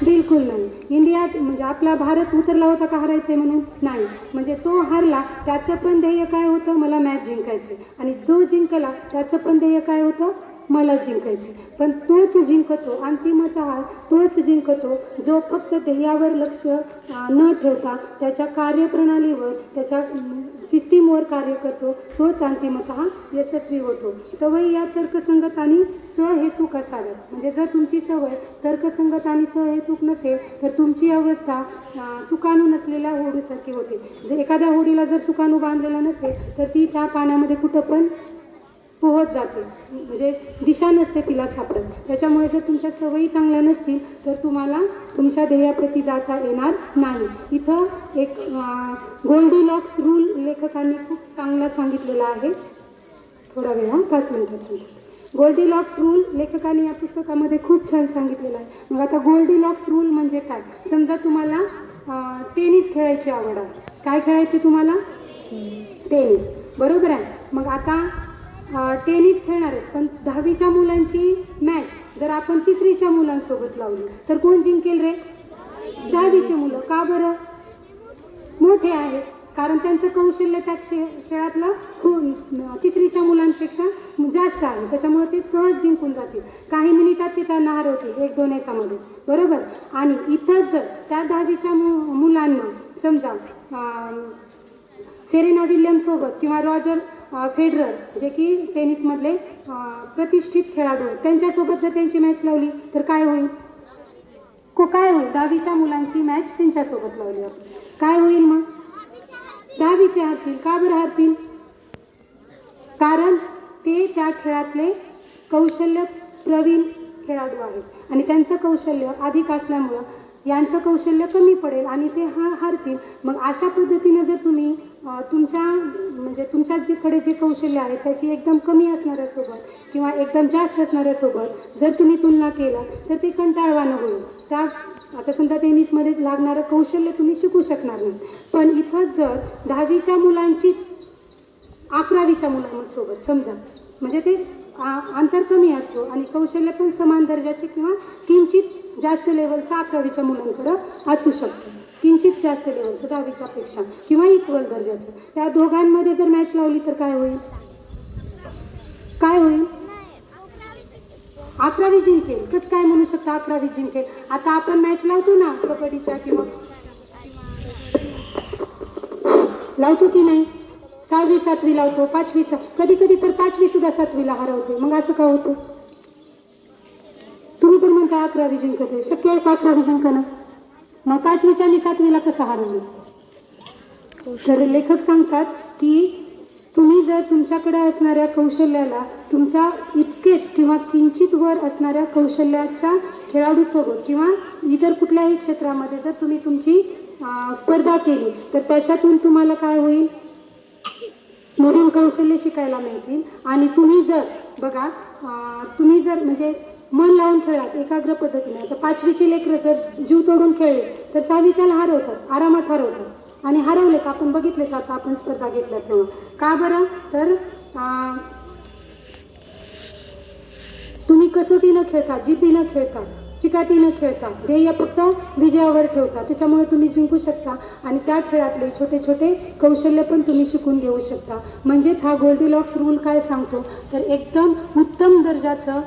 बिलकुल नाही. इंडिया म्हणजे आपला भारत उतरला होता का हरायचंय म्हणून, नाही. म्हणजे तो हरला त्याचं पण ध्येय काय होतं, मला मॅच जिंकायचं. आणि जो जिंकला त्याचं पण ध्येय काय होतं, मला जिंकायचं. पण तोच जिंकतो, अंतिमतः तोच जिंकतो जो फक्त ध्येयावर लक्ष न ठेवता त्याच्या कार्यप्रणालीवर, त्याच्या सिस्टीमवर कार्य करतो तोच अंतिमतः यशस्वी होतो. सवयी या तर्कसंगत आणि सहेतुक असाव्यात. म्हणजे जर तुमची सवय तर्कसंगत आणि सहेतुक नसेल तर तुमची अवस्था सुकाणू नसलेल्या होडीसारखी होते. जर एखाद्या होडीला जर सुकाणू बांधलेला नसेल तर ती त्या पाण्यामध्ये कुठं पण पोहत जाते, म्हणजे दिशा नसते तिला सापडत. त्याच्यामुळे जर तुमच्या सवयी चांगल्या नसतील तर तुम्हाला तुमच्या ध्येयाप्रती जाता येणार नाही. इथं एक गोल्डीलॉक्स रूल लेखकांनी खूप चांगला सांगितलेला आहे. थोडा वेळ 5 मिनिटात. गोल्डीलॉक्स रूल लेखकांनी या पुस्तकामध्ये खूप छान सांगितलेलं आहे. मग आता गोल्डीलॉक्स रूल म्हणजे काय? समजा तुम्हाला टेनिस खेळायची आवड आहे. काय खेळायची तुम्हाला? टेनिस, बरोबर आहे. मग आता टेनिस खेळणार आहेत, पण 10वीच्या मुलांची मॅच जर आपण 3रीच्या मुलांसोबत लावली तर कोण जिंकेल रे? 10वीची मुलं. का बरं? मोठे आहेत, कारण त्यांचं कौशल्य त्या खेळातलं 3रीच्या मुलांपेक्षा जास्त आहे. त्याच्यामुळे ते सहज जिंकून जातील. काही मिनिटात ते त्यांना हरवतील 1-2 याच्यामध्ये, बरोबर. आणि इथंच जर त्या 10वीच्या मुलांना समजा सेरेना विल्यम्ससोबत किंवा रॉजर फेडरर जे की टेनिसमधले प्रतिष्ठित खेळाडू आहेत त्यांच्यासोबत जर त्यांची मॅच लावली तर काय होईल? काय होईल? 10वीच्या मुलांची मॅच त्यांच्यासोबत लावली काय होईल? मग 10वीचे हरतील. का बरं हरतील? कारण ते त्या खेळातले कौशल्य प्रवीण खेळाडू आहेत आणि त्यांचं कौशल्य अधिक असल्यामुळं यांचं कौशल्य कमी पडेल आणि ते हारतील. मग अशा पद्धतीने जर तुम्ही तुमच्या जिकडे जे कौशल्य आहे त्याची एकदम कमी असणाऱ्यासोबत किंवा एकदम जास्त असणाऱ्यासोबत जर तुम्ही तुलना केला तर ते कंटाळवाणं होईल. आता समजा टेनिसमध्ये लागणारं कौशल्य तुम्ही शिकू शकणार नाही. पण इथं जर 10वीच्या मुलांची 11वीच्या मुलांसोबत समजा, म्हणजे ते अंतर कमी असतो आणि कौशल्य पण समान दर्जाचे किंवा किंचित जास्त लेवलचं 11वीच्या मुलांकडं असू शकतं. किंचित जास्त लेवलचं 10वीच्या पेक्षा किंवा इक्वल दर्जाचं. त्या दोघांमध्ये जर मॅच लावली तर काय होईल? काय होईल? 11वी जिंकेल. कसं काय म्हणू शकता 11वी जिंकेल? आता आपण मॅच लावतो ना कबड्डीच्या किंवा लावतो की नाही? 6वी 7वी लावतो, 5वी, कधी कधी तर 5वी सुद्धा 7वीला हरवते. मग असं का होतं? तुम्ही तर म्हणता 11वी जिंकत आहे. शक्य आहे का 11वी जिंकणं? मग 5वीच्या आणि 7वीला कसं हरवलं? तर लेखक सांगतात की तुम्ही जर तुमच्याकडे असणाऱ्या कौशल्याला तुमच्या इतकेच किंवा किंचित वर असणाऱ्या कौशल्याच्या खेळाडूसोबत किंवा इतर कुठल्याही क्षेत्रामध्ये जर तुम्ही तुमची स्पर्धा केली तर त्याच्यातून तुम्हाला काय होईल? नवीन कौशल्य शिकायला मिळतील. आणि तुम्ही जर बघा तुम्ही जर म्हणजे मन लावून खेळात एकाग्र पद्धतीने, तर 5वीची लेकरं जर जीव तोडून खेळले तर 6वीच्याला हरवतात, आरामात हरवतात. आणि हरवले का आपण बघितले का? आता आपण स्पर्धा घेतल्या तेव्हा. का बरं? तर तुम्ही कसोटीनं खेळता, जिद्दीनं खेळता, चिकाटीनं खेळता, ध्येय फक्त विजयावर ठेवता. त्याच्यामुळे तुम्ही जिंकू शकता आणि त्या खेळातले छोटे छोटे कौशल्य पण तुम्ही शिकून घेऊ शकता. म्हणजेच हा गोल्डीलॉक्स रूल काय सांगतो? तर एकदम उत्तम दर्जाचं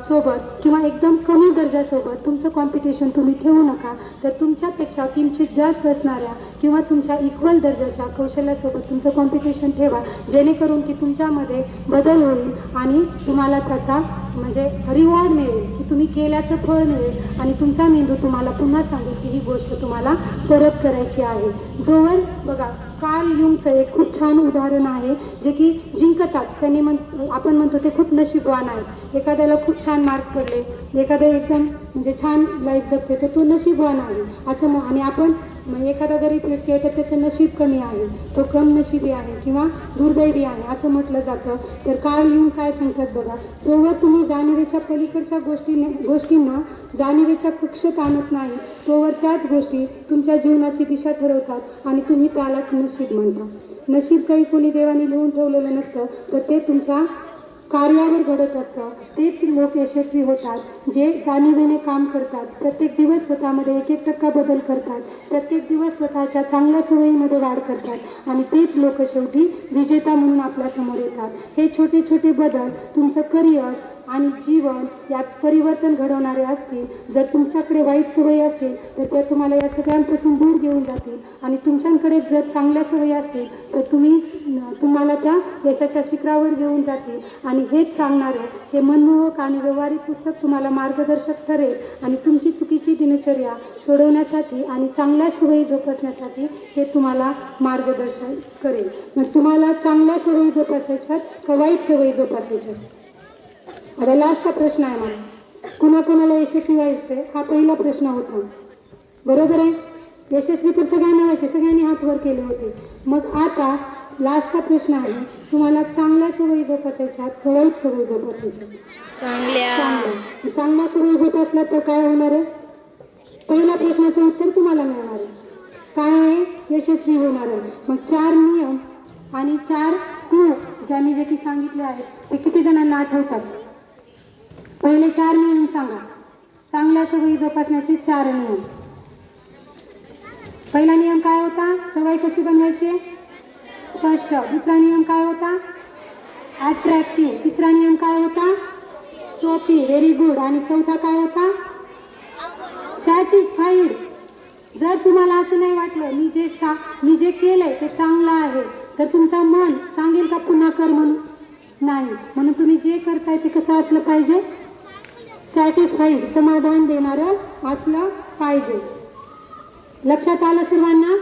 सोबत किंवा एकदम कमी दर्जासोबत तुमचं कॉम्पिटिशन तुम्ही ठेवू नका. तर तुमच्यापेक्षा किंचित जास्त असणाऱ्या किंवा तुमच्या इक्वल दर्जाच्या कौशल्यासोबत तुमचं कॉम्पिटिशन ठेवा, जेणेकरून की तुमच्यामध्ये बदल होईल आणि तुम्हाला त्याचा म्हणजे रिवॉर्ड मिळेल, की तुम्ही केल्याचं फळ मिळेल आणि तुमचा मेंदू तुम्हाला पुन्हा सांगेल की ही गोष्ट तुम्हाला परत करायची आहे. जोवर बघा कार्ल युंगचं एक खूप छान उदाहरण आहे जे की जिंकतात. त्यांनी आपण म्हणतो ते खूप नशीबवान आहेत. एखाद्याला खूप छान मार्क्स पडले, एखाद्या एकदम म्हणजे छान लाईफ जगते तर तो नशीबवान आहे असं. आणि आपण एखादा गरीब व्यक्ती आहे तर त्याचं नशीब कमी आहे, तो कम नशिबी आहे किंवा दुर्दैवी आहे असं म्हटलं जातं. तर कार्ल युंग काय सांगतात बघा, जोवर तुम्ही जाणीवेच्या पलीकडच्या गोष्टींना जाणीवेच्या कक्षेत आणत नाही तोवर त्याच गोष्टी तुमच्या जीवनाची दिशा ठरवतात आणि तुम्ही त्यालाच नशीब म्हणता. नशीब काही कोणी देवाने लिहून ठेवलेलं नसतं, तर ते तुमच्या कार्यावर घडत असतं. तेच लोक यशस्वी होतात जे जाणीवेने काम करतात, प्रत्येक दिवस स्वतःमध्ये 1% बदल करतात, प्रत्येक दिवस स्वतःच्या चांगल्या सवयीमध्ये वाढ करतात आणि तेच लोक शेवटी विजेता म्हणून आपल्यासमोर येतात. हे छोटे छोटे बदल तुमचं करिअर आणि जीवन यात परिवर्तन घडवणारे असतील. जर तुमच्याकडे वाईट सवयी असेल तर त्या तुम्हाला या सगळ्यांपासून दूर घेऊन जातील आणि तुमच्याकडे जर चांगल्या सवयी असतील तर तुम्हाला त्या यशाच्या शिखरावर घेऊन जातील. आणि हेच सांगणारे हे मनमोहक आणि व्यवहारिक पुस्तक तुम्हाला मार्गदर्शक ठरेल आणि तुमची चुकीची दिनचर्या सोडवण्यासाठी आणि चांगल्या सवयी जोपासण्यासाठी हे तुम्हाला मार्गदर्शन करेल. मग तुम्हाला चांगल्या सवयी जोपासायच्यात का वाईट सवयी जोपासायच्यात? आता लास्टचा प्रश्न आहे मला, कुणाकुणाला यशस्वी व्हायचंय हा पहिला प्रश्न होता, बरोबर आहे. यशस्वी तर सगळ्यांना व्हायचे, सगळ्यांनी हात वर केले होते. मग आता लास्टचा प्रश्न आहे, तुम्हाला चांगल्या सवयी जोपासायच्यात का वाईट सवयी जोपासायच्यात? चांगल्या सवयी जोपासल्या तर काय होणार आहे? पहिल्या प्रश्नाचं उत्तर तुम्हाला मिळणार आहे, काय आहे? यशस्वी होणार आहे. मग 4 नियम आणि 4 क्लू ज्यांनी जे की सांगितले आहेत ते किती जणांना आठवतात? पहिले 4 नियम सांगा, चांगल्या सवयी जोपासण्याचे 4 नियम. पहिला नियम काय होता? सवय कशी बनवायची? स्पष्ट. दुसरा नियम काय होता? अट्रॅक्टिव्ह. तिसरा नियम काय होता? सोपी. Very good. आणि चौथा काय होता? सॅटिस्फाईड. जर तुम्हाला असं नाही वाटलं मी जे केलंय ते चांगलं आहे तर तुमचं मन सांगेल का पुन्हा कर म्हणून? नाही. म्हणून तुम्ही जे करताय ते कसं असलं पाहिजे? सॅटिस्फाईड, समाधान देणारं असलं पाहिजे. लक्षात आलं सर्वांना?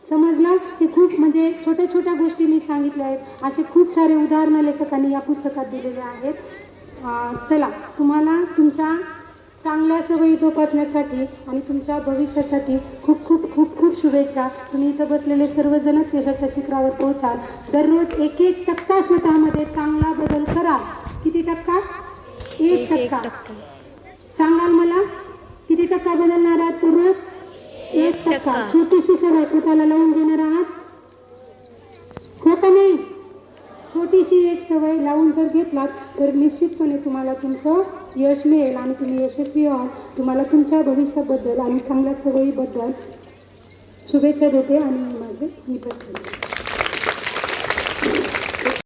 समजलं? ते खूप म्हणजे छोट्या छोट्या गोष्टी मी सांगितल्या आहेत. असे खूप सारे उदाहरणं लेखकांनी या पुस्तकात दिलेले आहेत. चला, तुम्हाला तुमच्या चांगल्या सवयी जोपासण्यासाठी आणि तुमच्या भविष्यासाठी खूप खूप खूप खूप शुभेच्छा. तुम्ही इथं बसलेले सर्वजणच यशाच्या शिखरावर पोहोचाल. दररोज 1% स्वतःमध्ये चांगला बदल करा. किती टक्का? 1%. सांगाल मला किती टक्का बदलणार आहात दररोज? 1%. छोटीशी सवय स्वतःला लावून देणार आहात, हो का नाही? छोटीशी एक सवय लावून जर घेतलात तर निश्चितपणे तुम्हाला तुमचं यश मिळेल आणि तुम्ही यशस्वी व्हाल. तुम्हाला तुमच्या भविष्याबद्दल आणि चांगल्या सवयीबद्दल शुभेच्छा देते आणि माझे निपट